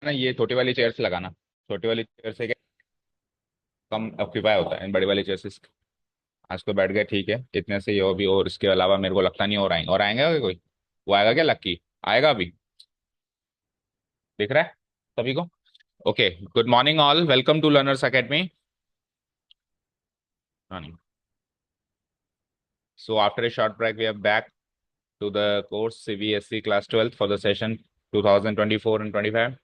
ना ये छोटी वाली चेयर से लगाना। छोटी वाली चेयर से क्या कम ऑक्यूपाई होता है, इन बड़ी वाली चेयर से। आज तो बैठ गए, ठीक है, इतने से ही हो भी। और इसके अलावा मेरे को लगता नहीं और आएंगे। और आएंगे क्या कोई? वो आएगा क्या? लक्की आएगा अभी? दिख रहा है सभी को? Okay, good morning all, welcome to Learners Academy. So after a short break, we are back to the course CBSE Class 12 for the session 2024 and 25.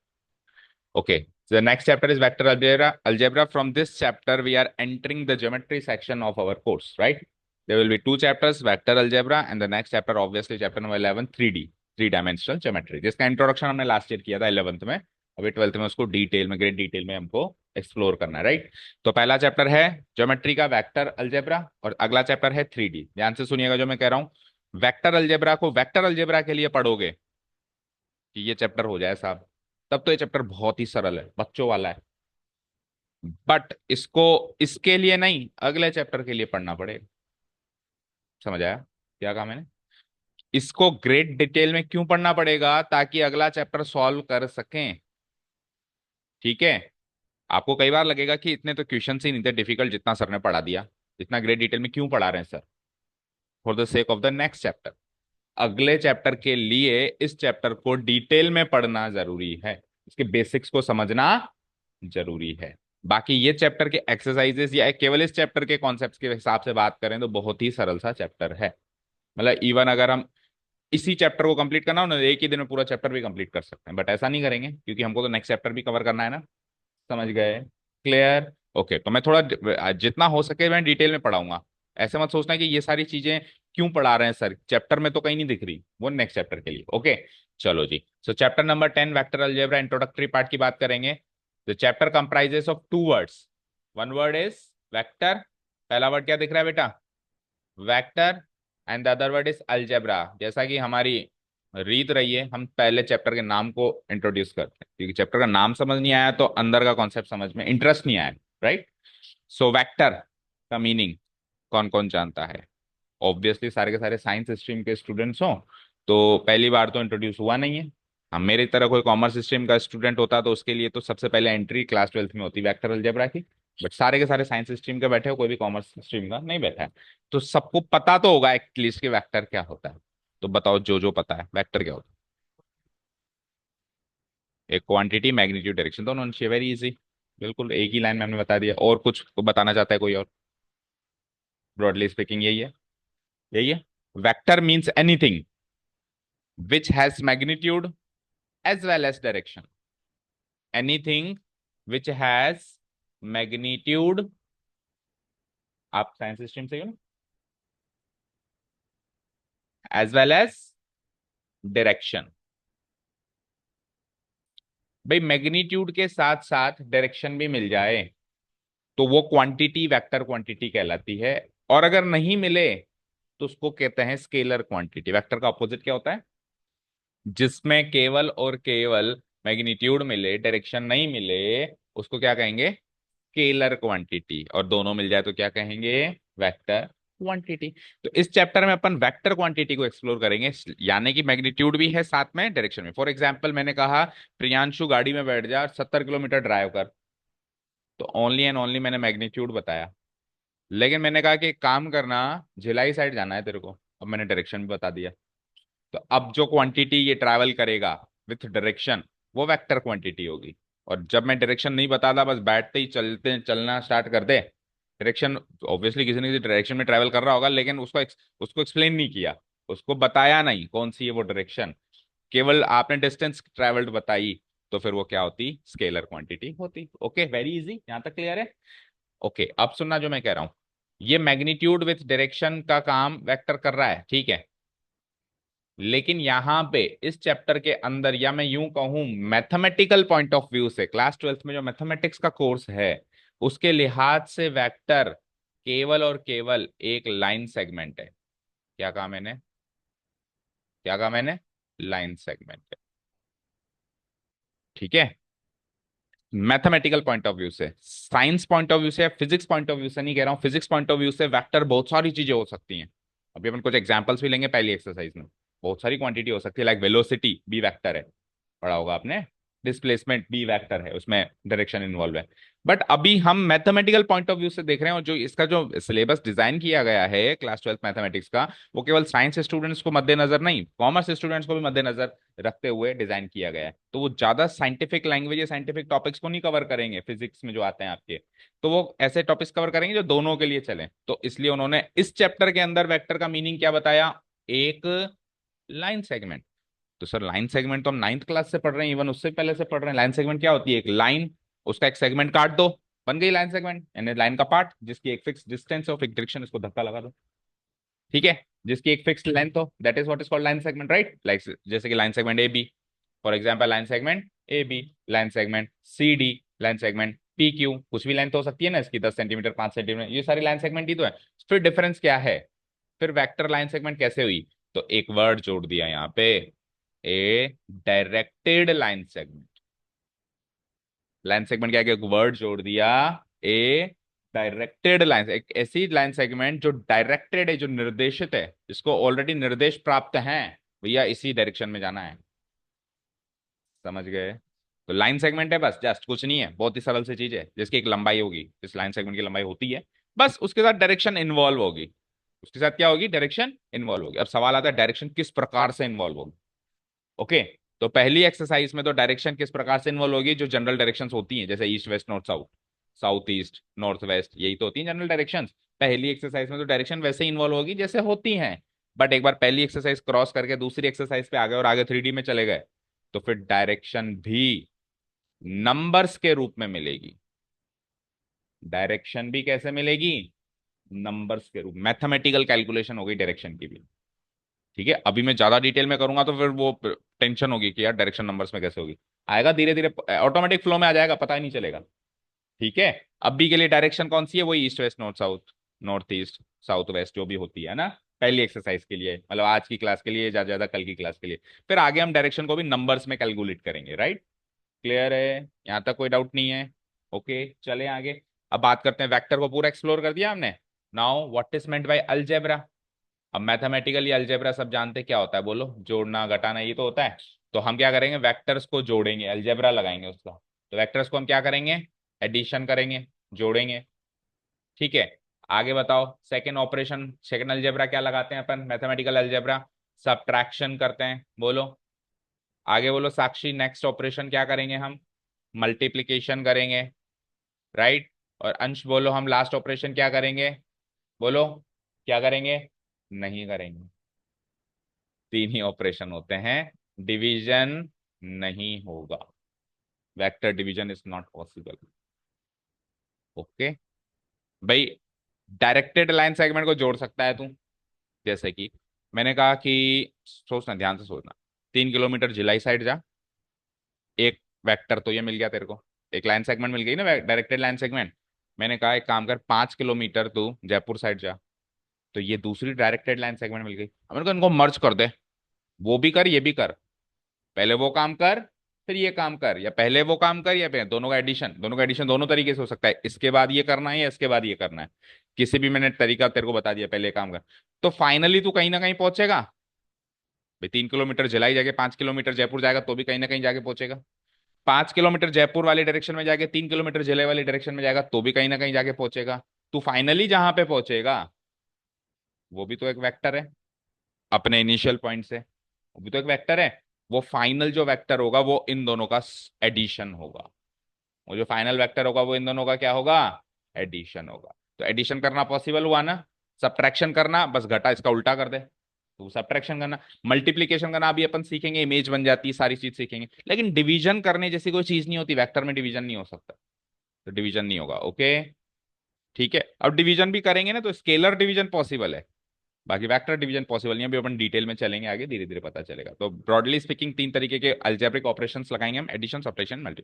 Okay, so the next chapter is vector algebra. Algebra. From this chapter, we are entering the geometry section of our course, right? There will be two chapters, vector algebra, and the next chapter, obviously, chapter number 11, 3D, three dimensional geometry. जिसका introduction हमने last year किया था 11th में। अभी 12th में उसको detail में, great detail में हमको एक्सप्लोर करना है, राइट? तो पहला चैप्टर है ज्योमेट्री का वेक्टर अलजेब्रा, और अगला चैप्टर है 3D। ध्यान से सुनिएगा जो मैं कह रहा हूँ। वेक्टर अलजेब्रा को वेक्टर अलजेब्रा के लिए पढ़ोगे कि ये चैप्टर हो जाए साहब, तब तो ये चैप्टर बहुत ही सरल है, बच्चों वाला है। बट इसको इसके लिए नहीं, अगले चैप्टर के लिए पढ़ना पड़ेगा। समझ आया क्या कहा मैंने? इसको ग्रेट डिटेल में क्यों पढ़ना पड़ेगा? ताकि अगला चैप्टर सॉल्व कर सकें। ठीक है? आपको कई बार लगेगा कि इतने तो क्वेश्चन ही नहीं थे डिफिकल्ट जितना सर ने पढ़ा दिया। इतना ग्रेट डिटेल में क्यों पढ़ा रहे हैं sir? For the sake of the next chapter. अगले चैप्टर के लिए इस चैप्टर को डिटेल में पढ़ना जरूरी है। इसके बेसिक्स को समझना जरूरी है। बाकी ये चैप्टर के एक्सरसाइजेस या केवल इस चैप्टर के कॉन्सेप्ट्स के हिसाब से बात करें तो बहुत ही सरल सा चैप्टर है। मतलब इवन अगर हम इसी चैप्टर को कंप्लीट करना हो ना, एक ही दिन में पूरा चैप्टर भी कंप्लीट कर सकते हैं, बट ऐसा नहीं करेंगे क्योंकि हमको तो नेक्स्ट चैप्टर भी कवर करना है ना। समझ गए? क्लियर? ओके, तो मैं थोड़ा जितना हो सके मैं डिटेल में पढ़ाऊंगा। ऐसे मत सोचना कि ये सारी चीजें क्यों पढ़ा रहे हैं सर, चैप्टर में तो कहीं नहीं दिख रही, वो नेक्स्ट चैप्टर के लिए। ओके, चलो जी। So chapter number 10 vector algebra introductory part की बात करेंगे। The chapter comprises of two words. One word is vector. पहला वर्ड क्या दिख रहा है बेटा? Vector. And the other word is algebra. जैसा कि हमारी रीत रही है, हम पहले चैप्टर के नाम को इंट्रोड्यूस करते हैं, क्योंकि चैप्टर का नाम समझ नहीं आया तो अंदर का कॉन्सेप्ट समझ में इंटरेस्ट नहीं आया, राइट? सो वेक्टर का मीनिंग कौन कौन जानता है? ऑब्वियसली सारे के सारे साइंस स्ट्रीम के स्टूडेंट्स हो तो पहली बार तो इंट्रोड्यूस हुआ नहीं है। हम मेरी तरह कोई कॉमर्स स्ट्रीम का स्टूडेंट होता तो उसके लिए तो सबसे पहले एंट्री क्लास 12th में होती वेक्टर अलजेब्रा की। बट सारे के सारे साइंस स्ट्रीम के बैठे हो, कोई भी कॉमर्स स्ट्रीम का नहीं बैठा है, तो सबको पता तो होगा एटलीस्ट कि वेक्टर क्या होता है। तो बताओ जो जो पता है वेक्टर क्या होता है? एक क्वांटिटी, मैग्नीट्यूड, डायरेक्शन, दोनों चाहिए, वेरी इजी। बिल्कुल एक ही लाइन में हमने बता दिया। और कुछ बताना चाहता है कोई और? ब्रॉडली स्पीकिंग यही है, यही है। Vector means anything which has magnitude as well as direction. Anything which has magnitude। आप साइंस स्ट्रीम से हो ना? as well as direction। भाई मैग्नीट्यूड के साथ साथ डायरेक्शन भी मिल जाए तो वो क्वांटिटी वेक्टर क्वांटिटी कहलाती है। और अगर नहीं मिले तो उसको कहते हैं स्केलर क्वांटिटी। वेक्टर का ऑपोजिट क्या होता है? जिसमें केवल और केवल मैग्नीट्यूड मिले, डायरेक्शन नहीं मिले, उसको क्या कहेंगे? Scalar quantity. और दोनों मिल जाए तो क्या कहेंगे? Vector quantity. तो इस चैप्टर में अपन वेक्टर क्वांटिटी को एक्सप्लोर करेंगे, यानी कि मैग्नीट्यूड भी है साथ में डायरेक्शन में। फॉर एग्जांपल मैंने कहा प्रियांशु गाड़ी में बैठ जा 70 किलोमीटर ड्राइव कर, तो ओनली एंड ओनली मैंने मैग्नीट्यूड बताया। लेकिन मैंने कहा कि एक काम करना, भिलाई साइड जाना है तेरे को, अब मैंने डायरेक्शन भी बता दिया। तो अब जो क्वांटिटी ये ट्रैवल करेगा विथ डायरेक्शन, वो वेक्टर क्वांटिटी होगी। और जब मैं डायरेक्शन नहीं बताता, बस बैठते ही चलते चलना स्टार्ट कर दे, डायरेक्शन ऑब्वियसली किसी न किसी डायरेक्शन में ट्रैवल कर रहा होगा, लेकिन उसको एक्सप्लेन नहीं किया, उसको बताया नहीं कौन सी है वो डायरेक्शन, केवल आपने डिस्टेंस ट्रैवल्ड बताई, तो फिर वो क्या होती? स्केलर क्वांटिटी होती। ओके, वेरी इजी, यहां तक क्लियर है? ओके, अब सुनना जो मैं कह रहा हूं। ये मैग्नीट्यूड विथ डायरेक्शन का काम वेक्टर कर रहा है, ठीक है? लेकिन यहां पे इस चैप्टर के अंदर, या मैं यूं कहूं मैथमेटिकल पॉइंट ऑफ व्यू से, क्लास 12th में जो मैथमेटिक्स का कोर्स है उसके लिहाज से वेक्टर केवल और केवल एक लाइन सेगमेंट है। क्या कहा मैंने? क्या कहा मैंने? लाइन सेगमेंट है, ठीक है? मैथमेटिकल पॉइंट ऑफ व्यू से, साइंस पॉइंट ऑफ व्यू से, फिजिक्स पॉइंट ऑफ व्यू से नहीं कह रहा हूं, फिजिक्स पॉइंट ऑफ व्यू से वेक्टर बहुत सारी चीजें हो सकती हैं। अभी अपन कुछ एग्जांपल्स भी लेंगे पहली एक्सरसाइज में। बहुत सारी क्वांटिटी हो सकती है, लाइक वेलोसिटी भी वेक्टर है, पढ़ा होगा आपने। डिस्प्लेसमेंट बी वेक्टर है, उसमें डायरेक्शन इन्वॉल्व है। बट अभी हम मैथमेटिकल पॉइंट ऑफ व्यू से देख रहे हैं, और जो इसका जो सिलेबस डिजाइन किया गया है क्लास 12 मैथमेटिक्स का, वो केवल साइंस स्टूडेंट्स को मद्देनजर नहीं, कॉमर्स स्टूडेंट्स को भी मद्देनजर रखते हुए डिजाइन किया गया है। तो वो ज्यादा साइंटिफिक लैंग्वेज या साइंटिफिक टॉपिक्स को नहीं कवर करेंगे, फिजिक्स में जो आते हैं आपके, तो वो ऐसे टॉपिक्स कवर करेंगे जो दोनों के लिए चलें। तो इसलिए उन्होंने इस चैप्टर के अंदर वेक्टर का मीनिंग क्या बताया, एक लाइन सेगमेंट। तो सर लाइन सेगमेंट तो हम 9th क्लास से पढ़ रहे हैं, इवन उससे पहले से पढ़ रहे हैं। लाइन सेगमेंट क्या होती है, एक लाइन, उसका एक सेगमेंट काट दो, बन गई लाइन सेगमेंट, यानी लाइन का पार्ट जिसकी एक फिक्स डिस्टेंस ऑफ एक डायरेक्शन, इसको धक्का लगा दो, ठीक है, जिसकी एक फिक्स लेंथ हो, that is what is called line segment, right. Like जैसे कि line segment A B, for example line segment A B, line segment C D, line segment P Q, कुछ भी लेंथ हो सकती है ना इसकी, 10 सेंटीमीटर, 5 सेंटीमीटर, ये सारी लाइन सेगमेंट ही तो है। फिर डिफरेंस क्या है, फिर वेक्टर लाइन सेगमेंट कैसे हुई, तो एक वर्ड जोड़ दिया यहाँ पे, ए directed line segment. Line segment क्या है, एक वर्ड जोड़ दिया, ए डायरेक्टेड लाइन, एक ऐसी लाइन सेगमेंट जो डायरेक्टेड है, जो निर्देशित है, जिसको ऑलरेडी निर्देश प्राप्त है, भैया इसी डायरेक्शन में जाना है। समझ गए। तो लाइन सेगमेंट है बस, जस्ट कुछ नहीं है, बहुत ही सरल सी चीज है, जिसकी एक लंबाई होगी, इस लाइन सेगमेंट की लंबाई होती है, बस उसके साथ डायरेक्शन इन्वॉल्व होगी, उसके साथ क्या होगी, डायरेक्शन इन्वॉल्व होगी। अब सवाल आता है डायरेक्शन किस प्रकार से इन्वॉल्व होगी। ओके, तो पहली एक्सरसाइज में तो डायरेक्शन किस प्रकार से इन्वॉल्व होगी, जो जनरल डायरेक्शंस होती हैं, जैसे east west north south, south east north west, यही तो होती हैं जनरल डायरेक्शंस। पहली एक्सरसाइज में तो डायरेक्शन वैसे ही इन्वॉल्व होगी जैसे होती हैं। बट एक बार पहली एक्सरसाइज क्रॉस करके दूसरी एक्सरसाइज पे आ गए और आगे 3D में चले गए, तो फिर डायरेक्शन भी नंबर्स के रूप में मिलेगी। डायरेक्शन भी कैसे मिलेगी, नंबर्स के रूप, मैथमेटिकल कैलकुलेशन हो गई डायरेक्शन की भी। ठीक है, अभी मैं ज्यादा डिटेल में करूंगा तो फिर वो टेंशन होगी कि यार डायरेक्शन नंबर्स में कैसे होगी, आएगा धीरे धीरे ऑटोमेटिक फ्लो में आ जाएगा, पता ही नहीं चलेगा। ठीक है, अभी के लिए डायरेक्शन कौन सी है, वही east west north south, north east south west जो भी होती है ना, पहली एक्सरसाइज के लिए, मतलब आज की क्लास के लिए, ज्यादा ज्यादा कल की क्लास के लिए। फिर आगे हम डायरेक्शन को भी नंबर्स में कैलकुलेट करेंगे, राइट। क्लियर है, यहां तक कोई डाउट नहीं है। ओके, चले आगे। अब बात करते हैं, वेक्टर को पूरा एक्सप्लोर कर दिया हमने। Now what is meant by algebra. अब मैथमेटिकली अलजेब्रा सब जानते हैं क्या होता है, बोलो, जोड़ना घटाना, ये तो होता है। तो हम क्या करेंगे, वेक्टर्स को जोड़ेंगे, अलजेब्रा लगाएंगे उसका। तो वेक्टर्स को हम क्या करेंगे, एडिशन करेंगे, जोड़ेंगे। ठीक है, आगे बताओ, सेकेंड ऑपरेशन, सेकेंड अलजेब्रा क्या लगाते हैं अपन, मैथमेटिकल अलजेब्रा, सब्ट्रैक्शन करते हैं, बोलो। आगे बोलो साक्षी, नेक्स्ट ऑपरेशन क्या करेंगे हम, मल्टीप्लीकेशन करेंगे, राइट। और अंश बोलो, हम लास्ट ऑपरेशन क्या करेंगे, बोलो, क्या करेंगे, नहीं करेंगे। तीन ही ऑपरेशन होते हैं, डिवीजन नहीं होगा, vector division is not possible. Okay भाई, डायरेक्टेड लाइन सेगमेंट को जोड़ सकता है तू, जैसे कि मैंने कहा कि, सोचना ध्यान से सोचना, 3 किलोमीटर भिलाई साइड जा, एक वेक्टर तो ये मिल गया तेरे को, एक लाइन सेगमेंट मिल गई ना, डायरेक्टेड लाइन सेगमेंट। मैंने कहा एक काम कर, 5 किलोमीटर तू जयपुर साइड जा, तो ये दूसरी डायरेक्टेड लाइन सेगमेंट मिल गई। अब मैंने कहा इनको मर्ज कर दे, वो भी कर ये भी कर, पहले वो काम कर फिर ये काम कर, या पहले वो काम कर या फिर दोनों का एडिशन, दोनों का एडिशन दोनों तरीके से हो सकता है, इसके बाद ये करना है या इसके बाद ये करना है, किसी भी मैंने तरीका तेरे को बता दिया, पहले काम कर। तो फाइनली तू कहीं ना कहीं पहुंचेगा भाई, 3 किलोमीटर भिलाई जाके 5 किलोमीटर जयपुर जाएगा तो भी कहीं ना कहीं जाके पहुंचेगा, 5 किलोमीटर जयपुर वाली डायरेक्शन में जाके 3 किलोमीटर भिलाई वाली डायरेक्शन में जाएगा तो भी कहीं ना कहीं जाके पहुंचेगा। तू फाइनली जहां पे पहुंचेगा वो भी तो एक वेक्टर है, अपने इनिशियल पॉइंट से, वो भी तो एक वेक्टर है। वो फाइनल जो वेक्टर होगा वो इन दोनों का एडिशन होगा, वो जो फाइनल वेक्टर होगा वो इन दोनों का क्या होगा, एडिशन होगा। तो एडिशन करना पॉसिबल हुआ ना, सब्ट्रैक्शन करना बस घटा इसका उल्टा कर दे, तो सब्ट्रैक्शन करना, मल्टीप्लीकेशन करना अभी अपन सीखेंगे, इमेज बन जाती है, सारी चीज सीखेंगे। लेकिन डिवीजन करने जैसी कोई चीज नहीं होती, वेक्टर में डिवीजन नहीं हो सकता, तो डिवीजन नहीं होगा। ओके, ठीक है, अब डिवीजन भी करेंगे ना तो स्केलर डिवीजन पॉसिबल है, बाकी वेक्टर डिवीजन पॉसिबल नहीं है। अभी अपन डिटेल में चलेंगे आगे, धीरे धीरे पता चलेगा। तो ब्रॉडली स्पीकिंग 3 तरीके के अलजेब्रिक ऑपरेशंस लगाएंगे हम, addition, subtraction, multi.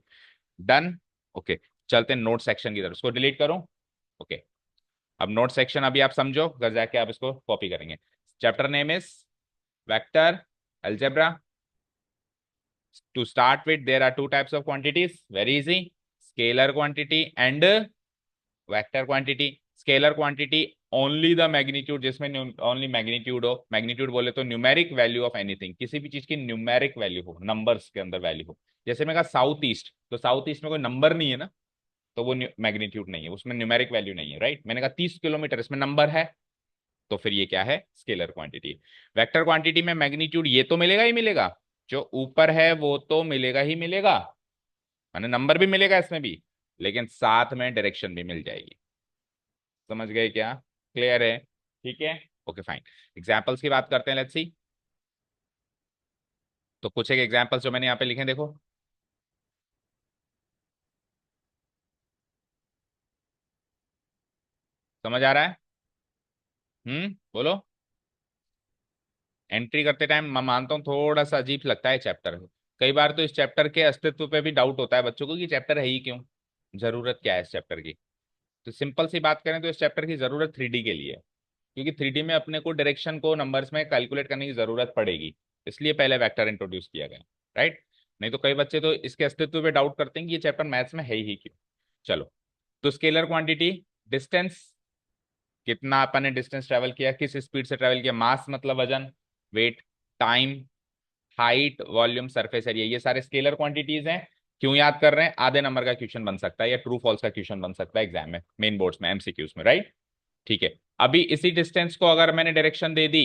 Done. Okay, चलते हैं नोट सेक्शन की तरफ, इसको डिलीट करूं। ओके, अब नोट सेक्शन अभी आप समझो, घर जाके आप इसको कॉपी करेंगे। Chapter name is vector algebra. To start with, there are two types of quantities, very easy, scalar quantity and vector quantity. Scalar quantity only the magnitude, जिसमें ओनली मैग्नीट्यूड हो, मैग्नीट्यूड बोले तो न्यूमेरिक वैल्यू ऑफ एनीथिंग, किसी भी चीज की numeric value हो, numbers के अंदर वैल्यू हो। जैसे मैं कहा साउथ ईस्ट, तो साउथ ईस्ट में कोई नंबर नहीं है ना, तो वो मैग्नीट्यूड नहीं है, उसमें न्यूमेरिक वैल्यू नहीं है, राइट। मैंने कहा 30 किलोमीटर, इसमें नंबर है, तो फिर ये क्या है, स्केलर क्वांटिटी। वेक्टर क्वांटिटी में मैग्नीट्यूड ये तो मिलेगा ही मिलेगा, जो ऊपर है वो तो मिलेगा ही मिलेगा, माने नंबर भी मिलेगा इसमें भी, लेकिन साथ में डायरेक्शन भी मिल जाएगी। समझ गए क्या? क्लियर है? ठीक है, ओके फाइन। एग्जाम्पल्स की बात करते हैं, लेट्स सी। तो कुछ एक एग्जाम्पल्स जो मैंने यहाँ पे लिखे हैं, देखो। समझ आ रहा है? बोलो। एंट्री करते टाइम मैं मानता हूँ थोड़ा सा अजीब लगता है चैप्टर। कई बार तो इस चैप्टर के अस्तित्व पे भी डाउट होता है बच्चों को कि चैप्टर है ही क्यों, जरूरत क्या है इस चैप्टर की। तो सिंपल सी बात करें तो इस चैप्टर की जरूरत 3D के लिए है, क्योंकि 3D में अपने को डायरेक्शन को नंबर्स में कैलकुलेट करने की जरूरत पड़ेगी, इसलिए पहले वेक्टर इंट्रोड्यूस किया गया, राइट। नहीं तो कई बच्चे तो इसके अस्तित्व पे डाउट करते हैं कि ये चैप्टर मैथ्स में है ही क्यों। चलो, तो स्केलर क्वांटिटी, डिस्टेंस, कितना अपन ने डिस्टेंस ट्रेवल किया, किस स्पीड से ट्रेवल किया, मास मतलब वजन, weight, time, height, volume, surface area, ये सारे स्केलर क्वांटिटीज हैं। क्यों याद कर रहे हैं? आधे नंबर का क्वेश्चन बन सकता है या ट्रू फॉल्स का क्वेश्चन बन सकता है एग्जाम में, मेन बोर्ड्स में, एमसीक्यूज में, राइट। ठीक है, अभी इसी डिस्टेंस को अगर मैंने डायरेक्शन दे दी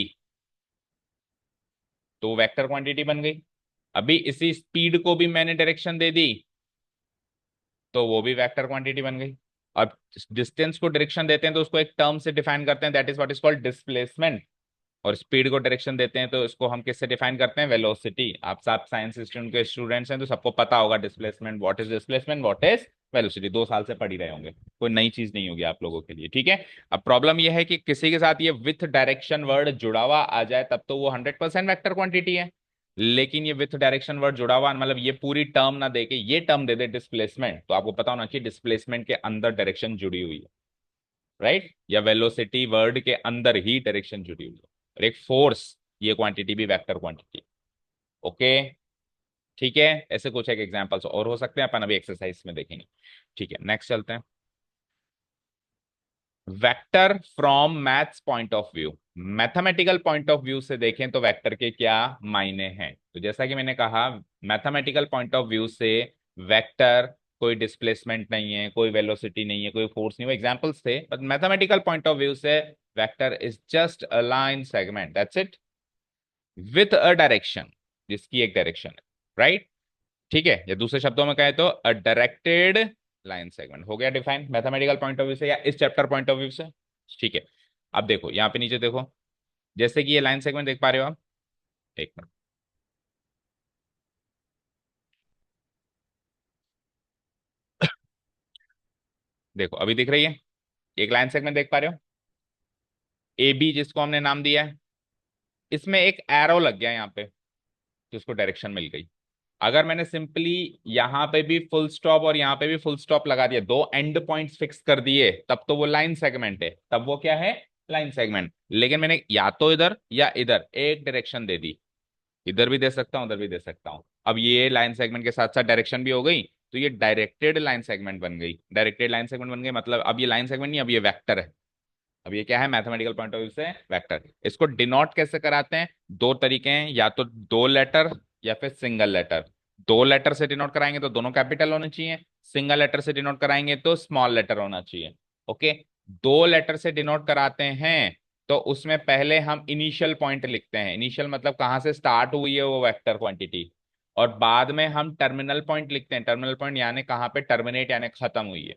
तो वेक्टर क्वांटिटी बन गई। अभी इसी स्पीड को भी मैंने डायरेक्शन दे दी तो वो भी वेक्टर क्वांटिटी बन गई। अब डिस्टेंस को डायरेक्शन देते हैं तो उसको एक टर्म से डिफाइन करते हैं, that is what is called displacement. और स्पीड को डायरेक्शन देते हैं तो इसको हम किससे डिफाइन करते हैं? वेलोसिटी। आप सब साइंस स्टूडेंट के स्टूडेंट्स हैं तो सबको पता होगा displacement, what is displacement, what is velocity, 2 साल से पढ़ ही रहे होंगे, कोई नई चीज नहीं होगी आप लोगों के लिए, ठीक है। अब प्रॉब्लम यह है कि किसी के साथ ये विथ डायरेक्शन वर्ड जुड़ा हुआ आ जाए तब तो वो 100% वेक्टर क्वांटिटी है, लेकिन ये विथ डायरेक्शन वर्ड जुड़ा हुआ मतलब ये पूरी टर्म ना दे के ये टर्म दे दे डिस्प्लेसमेंट, तो आपको पता होना चाहिए डिस्प्लेसमेंट के अंदर डायरेक्शन जुड़ी हुई है, राइट, या वेलोसिटी वर्ड के अंदर ही डायरेक्शन जुड़ी हुई है। और एक फोर्स, ये क्वांटिटी भी वेक्टर क्वांटिटी, ओके। ठीक है, ऐसे कुछ एक एग्जांपल्स और हो सकते हैं, अपन अभी एक्सरसाइज में देखेंगे। ठीक है, नेक्स्ट चलते हैं। Vector from maths point of view, mathematical point of view से देखें तो वेक्टर के क्या मायने हैं। तो जैसा कि मैंने कहा, मैथमेटिकल पॉइंट ऑफ व्यू से वेक्टर कोई डिस्प्लेसमेंट नहीं है, कोई वेलोसिटी नहीं है, कोई फोर्स नहीं, वो एग्जांपल्स थे, but mathematical point of view से vector is just a line segment, that's it, with a direction, जिसकी एक डायरेक्शन है, राइट। ठीक है, या दूसरे शब्दों में कहे तो अ डायरेक्टेड लाइन सेगमेंट हो गया define mathematical point of view से या इस चैप्टर पॉइंट ऑफ व्यू से। ठीक है, अब देखो यहाँ पे नीचे देखो, जैसे कि ये लाइन सेगमेंट देख पा रहे हो आप, एक मिनट, देखो अभी दिख रही है, एक लाइन सेगमेंट देख पा रहे हो, ए बी जिसको हमने नाम दिया है, इसमें एक एरो लग गया यहाँ पे, जिसको डायरेक्शन मिल गई। अगर मैंने सिंपली यहाँ पे भी फुल स्टॉप और यहाँ पे भी फुल स्टॉप लगा दिया, दो एंड पॉइंट्स फिक्स कर दिए, तब तो वो लाइन सेगमेंट है, तब वो क्या है, लाइन सेगमेंट। लेकिन मैंने या तो इधर या इधर एक डायरेक्शन दे दी, इधर भी दे सकता हूँ उधर भी दे सकता हूँ, अब ये लाइन सेगमेंट के साथ साथ डायरेक्शन भी हो गई, तो ये डायरेक्टेड लाइन सेगमेंट बन गई। डायरेक्टेड लाइन सेगमेंट बन गई मतलब अब ये लाइन सेगमेंट नहीं, अब ये वेक्टर है। अब ये क्या है मैथमेटिकल पॉइंट ऑफ व्यू से वेक्टर। इसको डिनोट कैसे कराते हैं? दो तरीके हैं, या तो दो लेटर या फिर सिंगल लेटर। दो लेटर से डिनोट कराएंगे तो दोनों कैपिटल होने चाहिए, सिंगल लेटर से डिनोट कराएंगे तो स्मॉल लेटर होना चाहिए, ओके। दो लेटर से डिनोट कराते हैं तो उसमें पहले हम इनिशियल पॉइंट लिखते हैं, इनिशियल मतलब कहाँ से स्टार्ट हुई है वो वेक्टर क्वांटिटी, और बाद में हम टर्मिनल पॉइंट लिखते हैं, टर्मिनल पॉइंट यानी कहाँ पे टर्मिनेट यानी खत्म हुई है।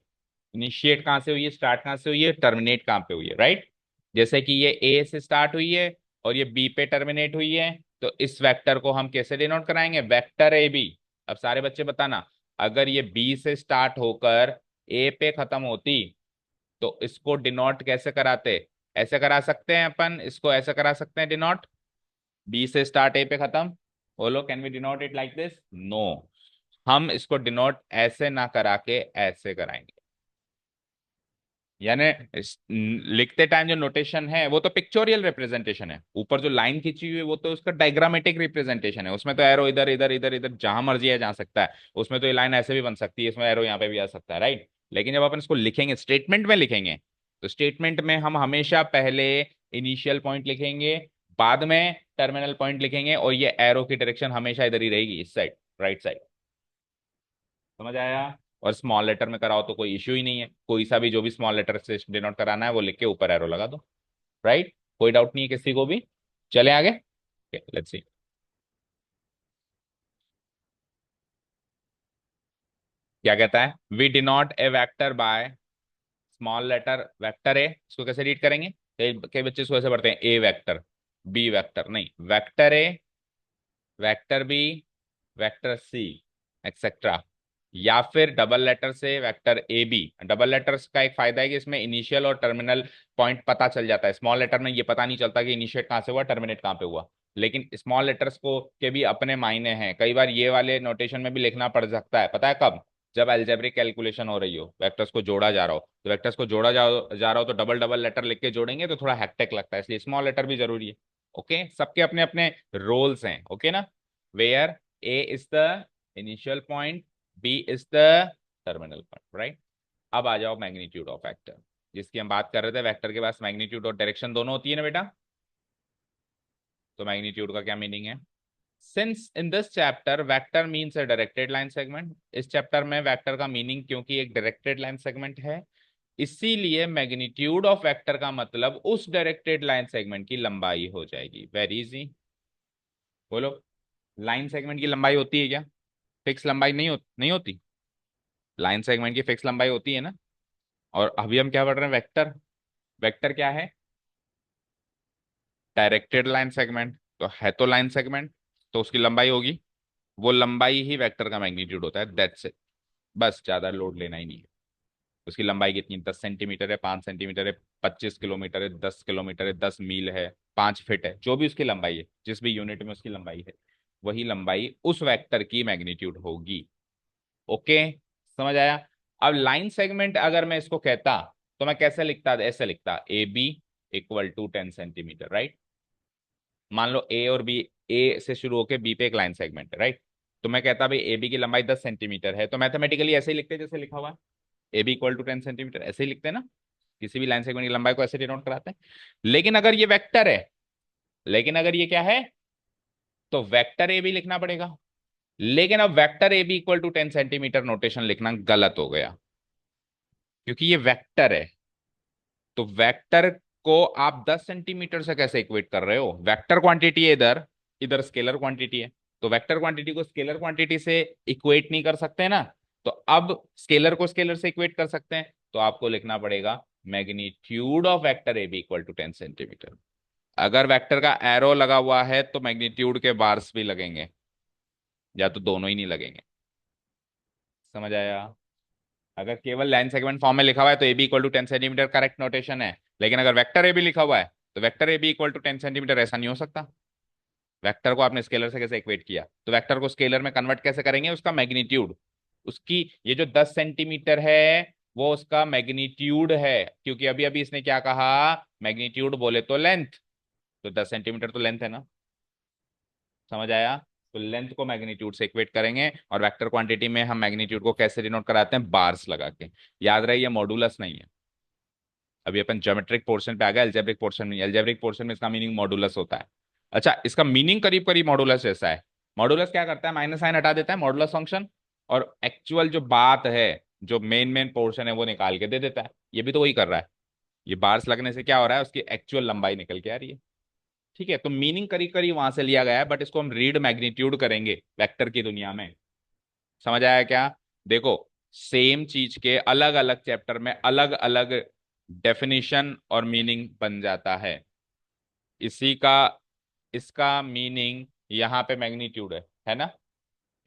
इनिशिएट कहाँ से हुई है, स्टार्ट कहाँ से हुई है, टर्मिनेट कहाँ पे हुई है, राइट। जैसे कि ये ए से स्टार्ट हुई है और ये बी पे टर्मिनेट हुई है, तो इस वेक्टर को हम कैसे डिनोट कराएंगे, वेक्टर ए बी। अब सारे बच्चे बताना, अगर ये बी से स्टार्ट होकर ए पे खत्म होती तो इसको डिनोट कैसे कराते? ऐसे करा सकते हैं अपन, इसको ऐसे करा सकते हैं डिनोट, बी से स्टार्ट ए पे खत्म। बोलो, can we denote it like this? No, हम इसको डिनोट ऐसे ना करा के ऐसे कराएंगे। यानी लिखते टाइम जो नोटेशन है वो तो पिक्चोरियल रिप्रेजेंटेशन है, ऊपर जो लाइन खींची हुई है वो तो उसका डायग्रामेटिक रिप्रेजेंटेशन है, उसमें तो एरो इधर इधर इधर इधर जहां मर्जी है जा सकता है, उसमें तो ये लाइन ऐसे भी बन सकती है, इसमें एरो यहाँ पे भी आ सकता है, राइट। लेकिन जब अपन इसको लिखेंगे, स्टेटमेंट में लिखेंगे, तो स्टेटमेंट में हम हमेशा पहले इनिशियल पॉइंट लिखेंगे, बाद में टर्मिनल पॉइंट लिखेंगे, और ये एरो की डायरेक्शन हमेशा इधर ही रहेगी, इस साइड, राइट साइड। समझ आया? और स्मॉल लेटर में कराओ तो कोई इश्यू ही नहीं है, कोई सा भी जो भी स्मॉल लेटर से डिनोट कराना है वो लिख के ऊपर एरो लगा दो, राइट। कोई डाउट नहीं है किसी को भी? चले आगे, लेट्स सी। क्या कहता है? We denote a vector by small letter vector A. इसको कैसे रीड करेंगे? कई बच्चे इसको ऐसे पढ़ते हैं, ए वेक्टर, बी वेक्टर, नहीं, वेक्टर ए, vector B, vector C, etcetera. या फिर डबल लेटर से vector A B. Double letters का एक फायदा है कि इसमें इनिशियल और टर्मिनल पॉइंट पता चल जाता है। स्मॉल लेटर में ये पता नहीं चलता कि इनिशिएट कहाँ से हुआ, टर्मिनेट कहाँ पे हुआ। लेकिन स्मॉल लेटर्स को के भी अपने मायने हैं, कई बार ये वाले नोटेशन में भी लिखना पड़ सकता है, पता है कब? जब अलजेब्रिक कैलकुलेशन हो रही हो, वेक्टर्स को जोड़ा जा रहा हो, तो वेक्टर्स को जोड़ा जा रहा हो तो डबल डबल लेटर लिख के जोड़ेंगे तो थोड़ा हेक्टिक लगता है, इसलिए स्मॉल लेटर भी जरूरी है। ओके, सबके अपने अपने रोल्स हैं, ओके ना। Where A is the initial point, B is the terminal point, right. अब आ जाओ मैग्नीट्यूड ऑफ वेक्टर, जिसकी हम बात कर रहे थे। वेक्टर के पास मैग्नीट्यूड और डायरेक्शन दोनों होती है ना बेटा। तो मैग्नीट्यूड का क्या मीनिंग है? Since in this chapter vector means A directed line segment, इस चैप्टर में वेक्टर का मीनिंग क्योंकि एक डायरेक्टेड लाइन सेगमेंट है, इसीलिए मैग्नीट्यूड ऑफ वेक्टर का मतलब उस डायरेक्टेड लाइन सेगमेंट की लंबाई हो जाएगी। Very easy. बोलो, लाइन सेगमेंट की लंबाई होती है क्या? फिक्स लंबाई नहीं होती। लाइन सेगमेंट की फिक्स लंबाई होती है ना। और अभी हम क्या पढ़ रहे हैं? वेक्टर। वेक्टर क्या है? डायरेक्टेड लाइन सेगमेंट, तो है तो लाइन सेगमेंट, तो उसकी लंबाई होगी, वो लंबाई ही वेक्टर का मैग्नीट्यूड होता है, दैट्स इट। बस ज्यादा लोड लेना ही नहीं है। उसकी लंबाई कितनी? 10 सेंटीमीटर है, 5 सेंटीमीटर है, 25 किलोमीटर है, 10 किलोमीटर है, 10 मील है, 5 फीट है, जो भी उसकी लंबाई है, जिस भी यूनिट में उसकी लंबाई है, वही लंबाई उस वेक्टर की मैग्नीट्यूड होगी। ओके, समझ आया? अब लाइन सेगमेंट अगर मैं इसको कहता तो मैं कैसे लिखता? ऐसे लिखता, A B equal to 10 centimetre, right. मान लो ए और बी, ए से शुरू होकर बी पे एक लाइन सेगमेंट है, राइट। तो मैं कहता भाई ए बी की लंबाई 10 सेंटीमीटर है, तो मैथमेटिकली ऐसे ही लिखते हैं जैसे लिखा हुआ है, A B equal to 10 centimetre, ऐसे ही लिखते हैं ना। किसी भी लाइन सेगमेंट की लंबाई को ऐसे डिनोट कराते हैं। लेकिन अगर ये वेक्टर है, लेकिन अगर ये क्या है, तो वेक्टर ए बी लिखना पड़ेगा। लेकिन अब vector A B equal to 10 centimetre notation लिखना गलत हो गया, क्योंकि ये वेक्टर है। तो वेक्टर को आप 10 सेंटीमीटर से कैसे इक्वेट कर रहे हो? वेक्टर क्वांटिटी है इधर, इधर स्केलर क्वांटिटी है, तो वेक्टर क्वांटिटी को स्केलर क्वांटिटी से इक्वेट नहीं कर सकते ना। तो अब स्केलर को स्केलर से इक्वेट कर सकते हैं, तो आपको लिखना पड़ेगा magnitude of vector A B equal to 10 centimetre. अगर वेक्टर का एरो लगा हुआ है तो मैग्नीट्यूड के बार्स भी लगेंगे, या तो दोनों ही नहीं लगेंगे। समझ आया? अगर केवल लाइन सेगमेंट फॉर्म में लिखा हुआ है तो A B equal to 10 centimetre correct notation है। लेकिन अगर वेक्टर ए बी लिखा हुआ है तो vector A B equal to 10 centimetre ऐसा नहीं हो सकता। वेक्टर को आपने स्केलर से कैसे इक्वेट किया, तो वेक्टर को स्केलर में कन्वर्ट कैसे करेंगे? उसका मैग्नीट्यूड, उसकी ये जो 10 सेंटीमीटर है वो उसका मैग्नीट्यूड है, क्योंकि अभी अभी इसने क्या कहा? मैग्नीट्यूड बोले तो लेंथ, तो 10 सेंटीमीटर तो लेंथ है ना। समझ आया? तो लेंथ को मैग्नीट्यूड से इक्वेट करेंगे, और वेक्टर क्वांटिटी में हम मैग्नीट्यूड को कैसे डिनोट कराते हैं? बार्स लगा के। याद रहे ये मॉडुलस नहीं है। अभी अपन ज्योमेट्रिक पोर्शन पे आ गए, अलजेब्रिक पोर्शन में। अलजेब्रिक पोर्शन में इसका मीनिंग मॉडुलस होता है। अच्छा, इसका मीनिंग करीब करीब मॉडुलस जैसा है। मॉडुलस क्या करता है? माइनस साइन हटा देता है मॉडुलस फंक्शन, और एक्चुअल जो बात है, जो मेन मेन पोर्शन है वो निकाल के दे देता है। ये भी तो वही कर रहा है। ये बार्स लगने से क्या हो रहा है? उसकी एक्चुअल लंबाई निकल के आ रही है। ठीक है, तो मीनिंग करीब करीब वहां से लिया गया है, बट इसको हम रीड मैग्नीट्यूड करेंगे वेक्टर की दुनिया में। समझ आया क्या? देखो, सेम चीज के अलग अलग चैप्टर में अलग अलग डेफिनेशन और मीनिंग बन जाता है। इसी का, इसका मीनिंग यहाँ पे मैग्नीट्यूड है ना।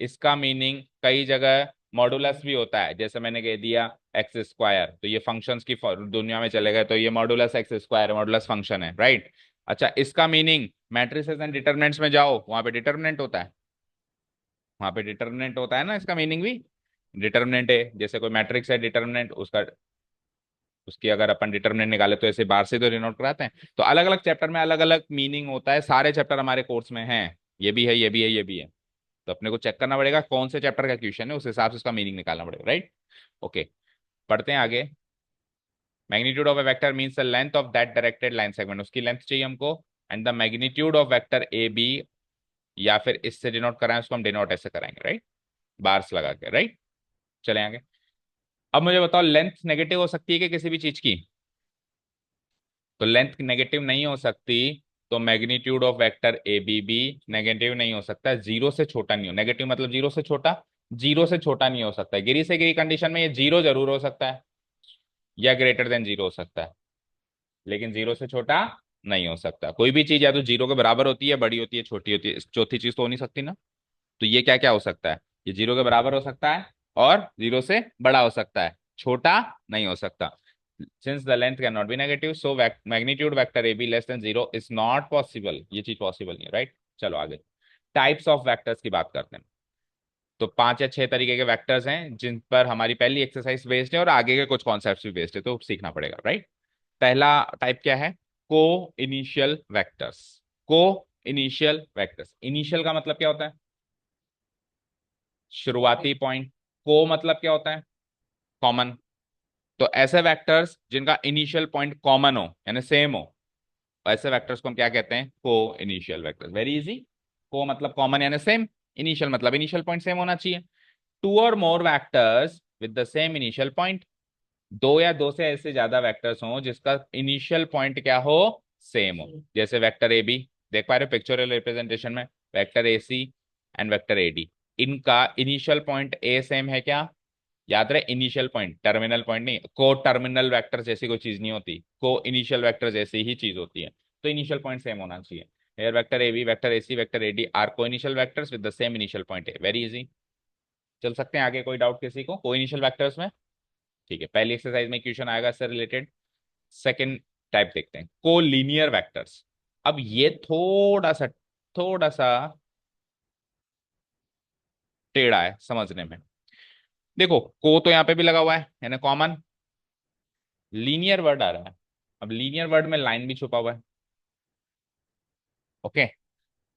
इसका मीनिंग कई जगह मॉडुलस भी होता है, जैसे मैंने कह दिया एक्स स्क्वायर, तो ये फंक्शंस की दुनिया में चले गए, तो ये modulus x square modulus function है, राइट। अच्छा, इसका मीनिंग मैट्रिसेस एंड डिटरमिनेंट्स में जाओ, वहां पे डिटरमिनेंट होता है, वहां पे डिटरमिनेंट होता है ना। इसका मीनिंग भी डिटरमिनेंट है, जैसे कोई मैट्रिक्स है डिटरमिनेंट उसका, उसकी अगर अपन डिटरमिनेंट निकाले तो ऐसे बार से तो डिनोट कराते हैं। तो अलग अलग चैप्टर में अलग अलग मीनिंग होता है, सारे चैप्टर हमारे कोर्स में हैं, ये भी है, ये भी है, ये भी है। तो अपने को चेक करना पड़ेगा कौन से चैप्टर का क्वेश्चन है, उस हिसाब से उसका मीनिंग निकालना पड़ेगा, राइट। ओके, पढ़ते हैं आगे। Magnitude of a vector means the length of that directed line segment, उसकी लेंथ चाहिए हमको, and the magnitude of vector A B, या फिर इससे डिनोट कराएं उसको हम डिनोट ऐसे कराएंगे, राइट, बार्स लगा के, राइट। चले आगे। अब मुझे बताओ लेंथ नेगेटिव हो सकती है कि किसी भी चीज की? तो लेंथ नेगेटिव नहीं हो सकती, तो magnitude of vector A B भी नेगेटिव नहीं हो सकता, जीरो से छोटा नहीं हो, नेगेटिव मतलब जीरो से छोटा, जीरो से छोटा नहीं हो सकता है। गिरी से गिरी कंडीशन में ये जीरो जरूर हो सकता है या ग्रेटर देन जीरो हो सकता है, लेकिन जीरो से छोटा नहीं हो सकता। कोई भी चीज या तो जीरो के बराबर होती है, बड़ी होती है, छोटी होती है, चौथी चीज तो हो नहीं सकती ना। तो ये क्या क्या हो सकता है, ये जीरो के बराबर हो सकता है और जीरो से बड़ा हो सकता है, छोटा नहीं हो सकता। Since the length can not be negative, so magnitude vector A be less than zero is not possible, ये चीज पॉसिबल नहीं है, राइट। चलो आगे टाइप्स ऑफ वेक्टर्स की बात करते हैं। तो 5 या 6 तरीके के वेक्टर्स हैं जिन पर हमारी पहली एक्सरसाइज बेस्ड है और आगे के कुछ कॉन्सेप्ट्स भी बेस्ड है, तो सीखना पड़ेगा, राइट। पहला टाइप क्या है? को इनिशियल वेक्टर्स। को इनिशियल वेक्टर्स, इनिशियल का मतलब क्या होता है? शुरुआती पॉइंट। को मतलब क्या होता है? कॉमन। तो ऐसे वेक्टर्स जिनका इनिशियल पॉइंट कॉमन हो यानी सेम हो, ऐसे वेक्टर्स को हम क्या कहते हैं? को इनिशियल वेक्टर्स। Very easy. को मतलब कॉमन यानी सेम, इनिशियल मतलब इनिशियल पॉइंट सेम होना चाहिए। Two or more vectors with the same initial point, दो या दो से ऐसे ज्यादा वेक्टर्स हो जिसका इनिशियल पॉइंट क्या हो? सेम हो। जैसे वेक्टर ए बी, देख पा रहे हो पिक्चोरियल रिप्रेजेंटेशन में, vector A C and vector A D, इनका इनिशियल पॉइंट ए सेम है क्या? याद रहे इनिशियल पॉइंट, टर्मिनल पॉइंट नहीं। को टर्मिनल वेक्टर जैसी कोई चीज नहीं होती, को इनिशियल वेक्टर जैसी ही चीज होती है। तो इनिशियल पॉइंट सेम होना चाहिए। Here vector A B, vector A C, vector A D are co-initial vectors with the same initial point A. Very easy. चल सकते हैं आगे, कोई डाउट किसी को को इनिशियल वेक्टर्स में? ठीक है, पहली एक्सरसाइज में क्वेश्चन आएगा इससे रिलेटेड। सेकंड टाइप देखते हैं, को लीनियर वेक्टर्स। अब ये थोड़ा सा टेढ़ा है समझने में। देखो को तो यहाँ पे भी लगा हुआ है यानी कॉमन, लीनियर वर्ड आ रहा है। अब लीनियर वर्ड में लाइन भी छुपा हुआ है, ओके।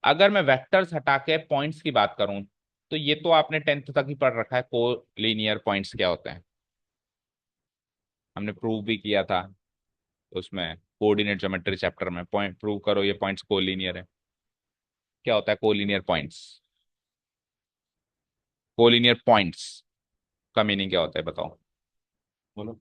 अगर मैं वेक्टर्स हटा के पॉइंट्स की बात करूं, तो ये तो आपने 10th तक ही पढ़ रखा है, को लीनियर पॉइंट्स क्या होते हैं, हमने प्रूव भी किया था उसमें कोऑर्डिनेट ज्योमेट्री चैप्टर में। पॉइंट प्रूव करो ये पॉइंट्स को लीनियर है। क्या होता है कोलिनियर पॉइंट्स? कोलिनियर पॉइंट्स का मीनिंग क्या होता है बताओ, बोलो।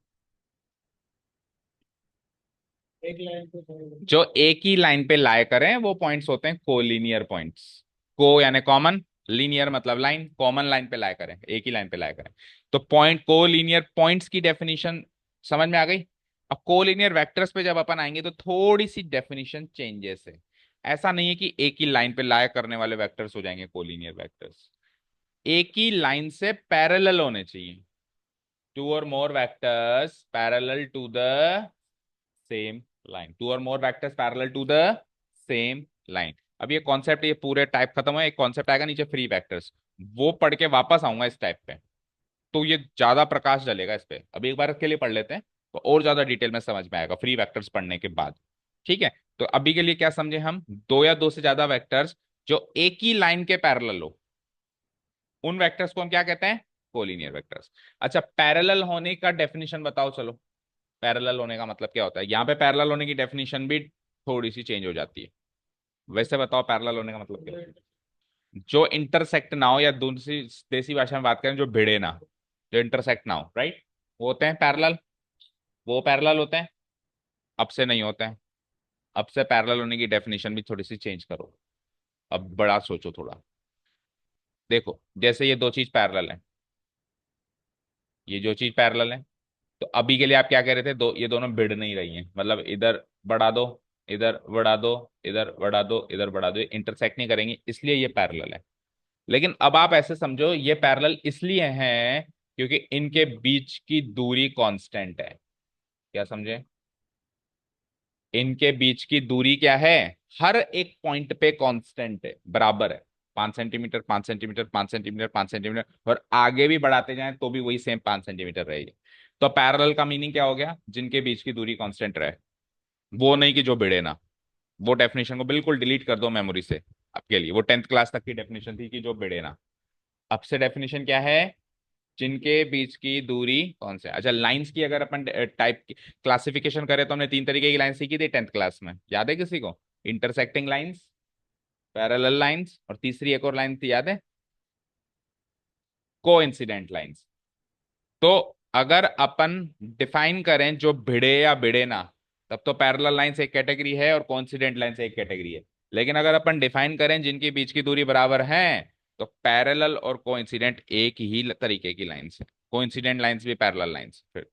एक लाइन पे जो एक ही लाइन पे लाए करें वो पॉइंट्स होते हैं कोलिनियर पॉइंट्स। को यानी कॉमन, लीनियर मतलब लाइन, कॉमन लाइन पे लाए करें, एक ही लाइन पे लाए करें। तो पॉइंट कोलिनियर पॉइंट्स की डेफिनेशन समझ में आ गई। अब कोलिनियर वेक्टर्स पे जब अपन आएंगे तो थोड़ी सी डेफिनेशन चेंजेस है। ऐसा नहीं है कि एक ही लाइन पे लाया करने वाले वेक्टर्स हो जाएंगे कोलिनियर वेक्टर्स, एक ही लाइन से पैरेलल होने चाहिए। Two or more vectors parallel to the same line, two or more vectors parallel to the same line. अब ये कॉन्सेप्ट, ये पूरे टाइप खत्म हुआ, एक कॉन्सेप्ट आएगा नीचे फ्री वेक्टर्स, वो पढ़ के वापस आऊंगा इस टाइप पे, तो ये ज्यादा प्रकाश डालेगा इस पे। अभी एक बार के लिए पढ़ लेते हैं तो और ज्यादा डिटेल में समझ में आएगा फ्री वेक्टर्स पढ़ने के बाद, ठीक है। तो अभी के लिए क्या समझे हम, दो या दो से ज्यादा वेक्टर्स जो एक ही लाइन के पैरेलल हो, उन वेक्टर्स को हम क्या कहते हैं? Collinear vectors. अच्छा पैरेलल होने का डेफिनेशन बताओ चलो, पैरेलल होने का मतलब क्या होता है? यहाँ पे पैरेलल होने की डेफिनेशन भी थोड़ी सी चेंज हो जाती है। वैसे बताओ पैरेलल होने का मतलब क्या है? जो इंटरसेक्ट ना हो, या दूसरी देसी भाषा में बात करें जो भिड़े ना, जो इंटरसेक्ट ना हो, राइट, वो होते हैं पैरेलल। वो पैरेलल होते हैं, अब से नहीं होते हैं। अब से पैरेलल होने की डेफिनेशन भी थोड़ी सी चेंज करो, अब बड़ा सोचो थोड़ा। देखो जैसे ये दो चीज पैरेलल है, ये जो चीज पैरेलल है, तो अभी के लिए आप क्या कह रहे थे, दो ये दोनों भिड़ नहीं रही हैं, मतलब इधर बढ़ा दो, इधर बढ़ा दो, इधर बढ़ा दो, इधर बढ़ा दो, इंटरसेक्ट नहीं करेंगे, इसलिए ये पैरेलल है। लेकिन अब आप ऐसे समझो ये पैरेलल इसलिए हैं क्योंकि इनके बीच की दूरी कांस्टेंट है। क्या समझे? इनके बीच की दूरी क्या है? हर एक पॉइंट पे कांस्टेंट है, बराबर है। 5 सेंटीमीटर, 5 सेंटीमीटर, 5 सेंटीमीटर, 5 सेंटीमीटर, और आगे भी बढ़ाते जाएं तो भी वही सेम 5 सेंटीमीटर रहेगी। तो पैरेलल का मीनिंग क्या हो गया? जिनके बीच की दूरी कांस्टेंट रहे, वो नहीं कि जो भिड़े ना। वो डेफिनेशन को बिल्कुल डिलीट कर दो मेमोरी से आपके लिए, वो 10th क्लास तक की डेफिनेशन थी कि जो भिड़े ना। अब से डेफिनेशन क्या है? जिनके बीच की दूरी कौन से, अच्छा लाइंस की अगर अपन टाइप की क्लासिफिकेशन करें तो हमने तीन तरीके की लाइन सीखी थी 10th क्लास में, याद है किसी को? इंटरसेक्टिंग लाइंस, पैरेलल लाइंस, और तीसरी एक और लाइन थी, याद है? Coincident lines. तो अगर अपन डिफाइन करें जो भिड़े या भिड़े ना, तब तो पैरेलल लाइंस एक कैटेगरी है और कोइंसिडेंट लाइंस एक कैटेगरी है। लेकिन अगर अपन डिफाइन करें जिनके बीच की दूरी बराबर है, तो पैरेलल और कोइंसिडेंट एक ही तरीके की लाइंस है। कोइंसिडेंट लाइंस भी पैरेलल लाइंस। फिर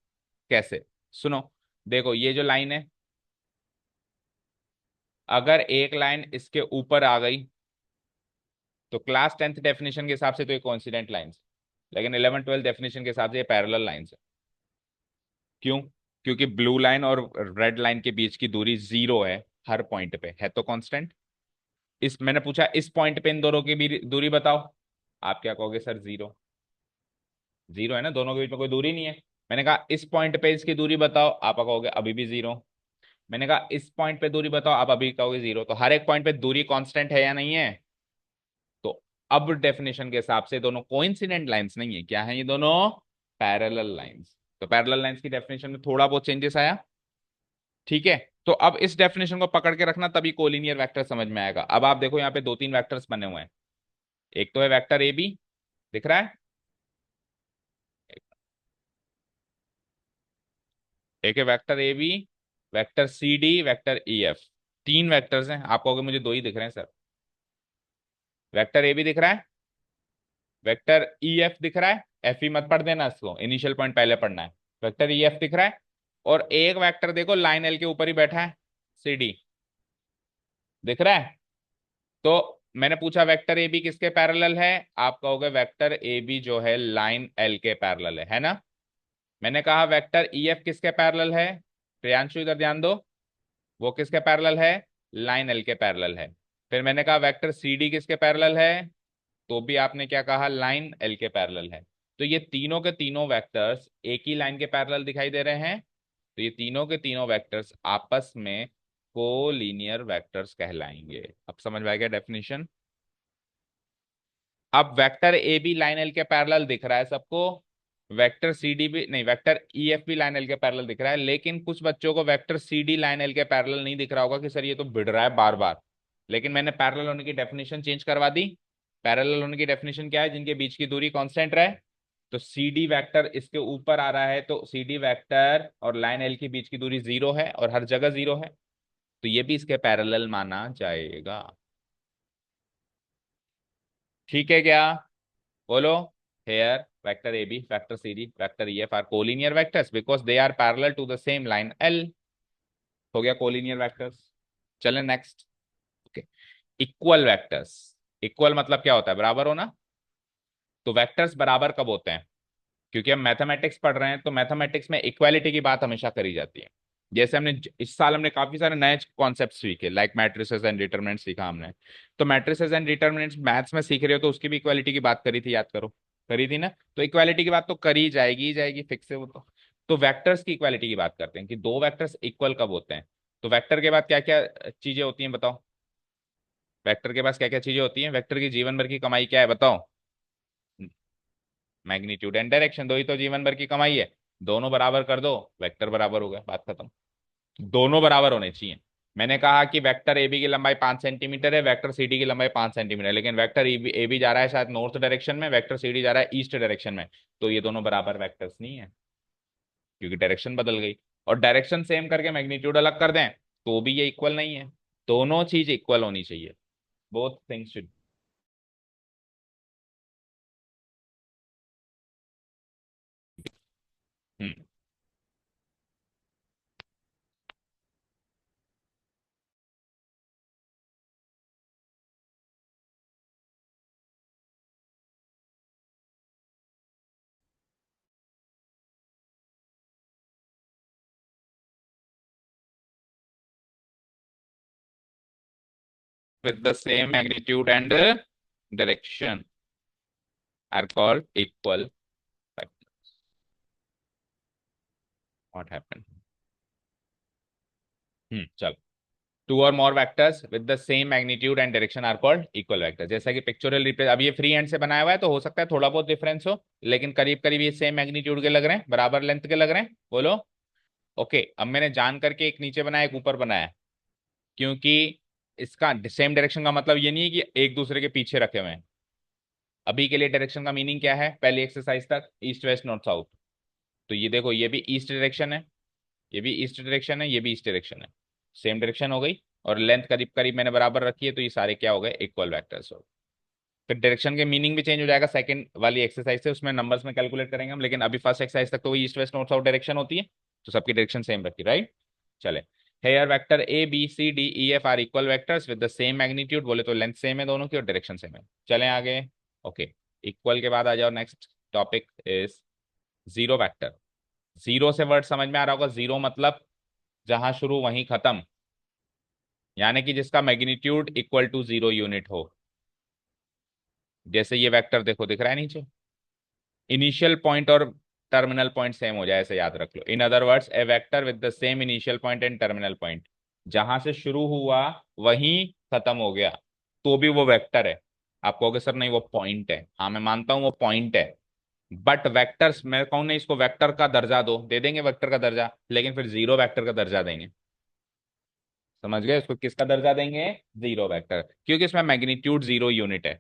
कैसे? सुनो, देखो ये जो लाइन है, अगर एक लाइन इसके ऊपर आ गई तो क्लास 10th डेफिनेशन के हिसाब से तो ये कोइंसिडेंट लाइंस, लेकिन 11 12 डेफिनेशन के हिसाब से ये पैरेलल लाइंस है। क्यों? क्योंकि ब्लू लाइन और रेड लाइन के बीच की दूरी जीरो है, हर पॉइंट पे है तो कांस्टेंट। इस मैंने पूछा इस पॉइंट पे इन दोनों की भी दूरी बताओ, आप क्या कहोगे सर? जीरो। जीरो है ना, दोनों के बीच में कोई दूरी नहीं है। मैंने कहा इस पॉइंट पे इसकी दूरी बताओ, आप कहोगे अभी भी जीरो। मैंने कहा इस पॉइंट पे दूरी बताओ, आप अभी कहोगे जीरो। तो हर एक पॉइंट पे दूरी कांस्टेंट है या नहीं है? तो अब डेफिनेशन के हिसाब से दोनों कोइंसिडेंट लाइंस नहीं है, क्या है ये दोनों? Parallel lines. तो पैरेलल लाइंस की डेफिनेशन में थोड़ा बहुत चेंजेस आया, ठीक है। तो अब इस डेफिनेशन को पकड़ के रखना, तभी कोलिनियर वेक्टर समझ में आएगा। अब आप देखो यहाँ पे दो तीन वेक्टर्स बने हुए हैं। एक तो है वेक्टर ए बी, दिख रहा है? एक है vector A B, vector C D, vector E F. तीन वेक्टर्स हैं, आप कहोगे मुझे दो ही दिख रहे हैं सर। वेक्टर ए बी दिख रहा है, वेक्टर ई एफ दिख रहा है, एफ ही मत पढ़ देना, इसको इनिशियल पॉइंट पहले पढ़ना है। वेक्टर ई एफ दिख रहा है, और एक वेक्टर देखो लाइन एल के ऊपर ही बैठा है, सी डी, दिख रहा है? तो मैंने पूछा वेक्टर ए बी किसके पैरेलल है, आप कहोगे वेक्टर ए बी जो है लाइन एल के पैरेलल है ना? मैंने कहा वेक्टर ई एफ किसके पैरेलल है, प्रियांशु इधर ध्यान दो, वो किसके पैरेलल है? लाइन एल के पैरेलल है। फिर मैंने कहा वेक्टर सी डी किसके पैरेलल है, तो भी आपने क्या कहा? लाइन एल के पैरेलल है। तो ये तीनों के तीनों वेक्टर्स एक ही लाइन के पैरेलल दिखाई दे रहे हैं, तो ये तीनों के तीनों वेक्टर्स आपस में कोलिनियर वेक्टर्स कहलाएंगे। अब समझ में आ गया डेफिनेशन? अब vector A B line L के पैरेलल दिख रहा है सबको, वेक्टर सी डी भी नहीं, वेक्टर ई एफ भी लाइन एल के पैरेलल दिख रहा है, लेकिन कुछ बच्चों को vector C D line L के पैरेलल नहीं दिख रहा होगा कि सर ये तो भिड़ रहा है बार बार। लेकिन मैंने पैरेलल होने की डेफिनेशन चेंज करवा दी। पैरेलल होने की डेफिनेशन क्या है? जिनके बीच की दूरी कांस्टेंट रहे। तो सी डी वैक्टर इसके ऊपर आ रहा है, तो सी डी वैक्टर और लाइन एल के बीच की दूरी जीरो है, और हर जगह जीरो है, तो ये भी इसके पैरेलल माना जाएगा। ठीक है क्या? बोलो। Here vector A B, vector C D, vector E F are collinear vectors because they are parallel to the same line L. हो गया कोलिनियर वेक्टर्स। चलें next. Okay, equal vectors. Equal मतलब क्या होता है? बराबर होना। तो वेक्टर्स बराबर कब होते हैं? क्योंकि हम मैथमेटिक्स पढ़ रहे हैं, तो मैथमेटिक्स में इक्वालिटी की बात हमेशा करी जाती है। जैसे हमने इस साल हमने काफी सारे नए कॉन्सेप्ट सीखे, लाइक मैट्रिसेस एंड डिटरमिनेंट्स सीखा हमने। तो मैट्रिसेस एंड डिटरमिनेंट्स मैथ्स में सीख रहे हो तो उसकी भी इक्वालिटी की बात करी थी, याद करो। करी थी ना? तो इक्वालिटी की बात तो करी जाएगी ही जाएगी, फिक्स है वो तो वेक्टर्स की इक्वालिटी की बात करते हैं कि दो वेक्टर्स इक्वल कब होते हैं। तो वेक्टर के बाद क्या क्या चीजें होती हैं बताओ? वेक्टर के पास क्या क्या चीजें होती हैं? वेक्टर की जीवन भर की कमाई क्या है बताओ? मैग्नीट्यूड एंड डायरेक्शन, दो ही तो जीवन भर की कमाई है। दोनों बराबर कर दो, वेक्टर बराबर हो गया, बात खत्म। दोनों बराबर होने चाहिए। मैंने कहा कि वेक्टर ए बी की लंबाई 5 सेंटीमीटर है, वेक्टर सी डी की लंबाई 5 सेंटीमीटर है, लेकिन वेक्टर ए बी जा रहा है शायद नॉर्थ डायरेक्शन में, वेक्टर सी डी जा रहा है ईस्ट डायरेक्शन में, तो ये दोनों बराबर वेक्टर्स नहीं है, क्योंकि डायरेक्शन बदल गई। और डायरेक्शन सेम करके मैग्नीट्यूड अलग कर दें तो भी ये इक्वल नहीं है। दोनों चीज इक्वल होनी चाहिए। Both things should. with the same magnitude and direction are called equal factors. What happened? चलो, two or more vectors with the same magnitude and direction are called equal vector. जैसा कि पिक्चोरल represent, अब ये free hand से बनाया हुआ है तो हो सकता है थोड़ा बहुत डिफरेंस हो, लेकिन करीब करीब ये सेम मैग्नीट्यूड के लग रहे हैं, बराबर लेंथ के लग रहे हैं। बोलो ओके। अब मैंने जान करके एक नीचे बनाया एक ऊपर बनाया, क्योंकि इसका सेम डायरेक्शन का मतलब ये नहीं है कि एक दूसरे के पीछे रखे हुए हैं। अभी के लिए डायरेक्शन का मीनिंग क्या है, पहली एक्सरसाइज तक ईस्ट वेस्ट नॉर्थ साउथ। तो ये देखो ये भी ईस्ट डायरेक्शन है, ये भी ईस्ट डायरेक्शन है, ये भी ईस्ट डायरेक्शन है, सेम डायरेक्शन हो गई। और लेंथ करीब करीब मैंने बराबर रखी है, तो ये सारे क्या हो गए, इक्वल वेक्टर्स हो गए। फिर डायरेक्शन के मीनिंग भी चेंज हो जाएगा सेकंड वाली एक्सरसाइज से, उसमें नंबर्स में कैलकुलेट करेंगे हम, लेकिन अभी फर्स्ट एक्सरसाइज तक तो east west north south direction होती है, तो सबकी डायरेक्शन सेम रखी, राइट। चले, here vector A B C D E F are equal vectors with the same magnitude, बोले तो लेंथ सेम है दोनों की और डायरेक्शन सेम है। चलें आगे। ओके, इक्वल के बाद आ जाओ, next topic is zero vector. Zero से वर्ड समझ में आ रहा होगा, जीरो मतलब जहां शुरू वहीं खत्म, यानी कि जिसका मैग्नीट्यूड इक्वल टू 0 यूनिट हो। जैसे ये वेक्टर देखो दिख रहा है नीचे, इनिशियल पॉइंट और टर्मिनल पॉइंट सेम हो जाए, ऐसे याद रख लो। In other words a vector with the same initial point and terminal point, जहां से शुरू हुआ वहीं खत्म हो गया, तो भी वो वेक्टर है। आप कहोगे सर नहीं वो पॉइंट है, हाँ मैं मानता हूं वो पॉइंट है, बट वेक्टर्स मैं कहूँ नहीं इसको वेक्टर का दर्जा दो, दे देंगे वेक्टर का दर्जा, लेकिन फिर जीरो वेक्टर का दर्जा देंगे। समझ गए, इसको किसका दर्जा देंगे, जीरो वेक्टर, क्योंकि इसमें मैग्नीट्यूड 0 यूनिट है।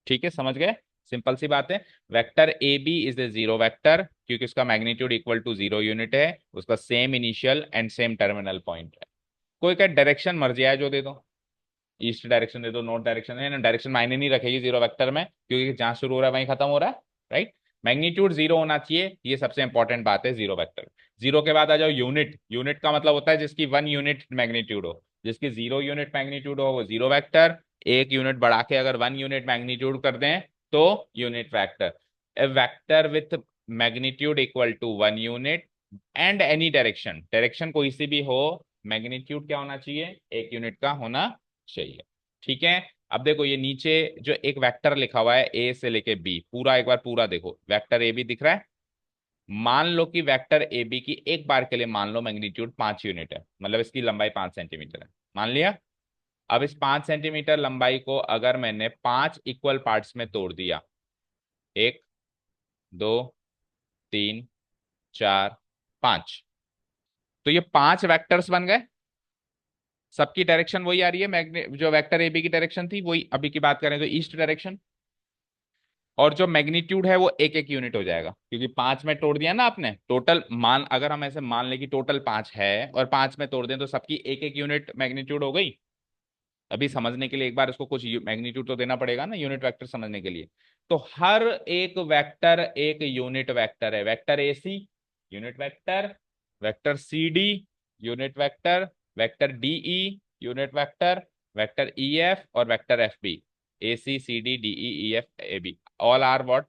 ठीक है, समझ गए, सिंपल सी बात है। Vector A B is a zero vector, क्योंकि उसका मैग्नीट्यूड इक्वल टू 0 यूनिट है, उसका same initial and same terminal point है। कोई का डायरेक्शन मर्जी आए जो दे दो, ईस्ट डायरेक्शन दे दो, नॉर्थ डायरेक्शन है ना, डायरेक्शन मायने नहीं रखेगी जीरो वेक्टर में, क्योंकि जहां शुरू हो रहा है वहीं खत्म हो रहा है, राइट। मैग्नीट्यूड 0 होना चाहिए, ये सबसे इंपॉर्टेंट बात है जीरो वेक्टर। जीरो के बाद आ जाओ यूनिट। यूनिट का मतलब होता है जिसकी 1 यूनिट मैग्नीट्यूड हो, जिसकी 0 यूनिट मैग्नीट्यूड हो वो जीरो वेक्टर। 1 यूनिट बढ़ा के अगर 1 यूनिट मैग्नीट्यूड कर दें तो unit vector. A vector with magnitude equal to 1 unit and any direction, direction कोई सी भी हो, मैग्नीट्यूड क्या होना चाहिए, 1 यूनिट का होना चाहिए। ठीक है। अब देखो ये नीचे जो एक वेक्टर लिखा हुआ है ए से लेके बी, पूरा एक बार पूरा देखो, वेक्टर ए बी दिख रहा है। मान लो कि वेक्टर ए बी की एक बार के लिए मान लो मैग्नीट्यूड 5 यूनिट है, मतलब इसकी लंबाई 5 सेंटीमीटर है, मान लिया। अब इस 5 सेंटीमीटर लंबाई को अगर मैंने 5 इक्वल पार्ट्स में तोड़ दिया, 1 2 3 4 5, तो ये 5 वेक्टर्स बन गए। सबकी डायरेक्शन वही आ रही है, मैग्ने जो वेक्टर ए बी की डायरेक्शन थी वही, अभी की बात करें तो ईस्ट डायरेक्शन। और जो मैग्नीट्यूड है वो एक एक यूनिट हो जाएगा, क्योंकि 5 में तोड़ दिया ना आपने, टोटल मान अगर हम ऐसे मान लें कि टोटल 5 है और 5 में तोड़ दें तो सबकी एक एक यूनिट मैग्नीट्यूड हो गई। अभी समझने के लिए एक बार इसको कुछ मैग्नीट्यूड तो देना पड़ेगा ना यूनिट वेक्टर समझने के लिए। तो हर एक वेक्टर एक यूनिट वेक्टर है। Vector A C unit vector, vector C D unit vector, vector D E unit vector, vector E F और vector F B. A C C D D E E F A B all are what,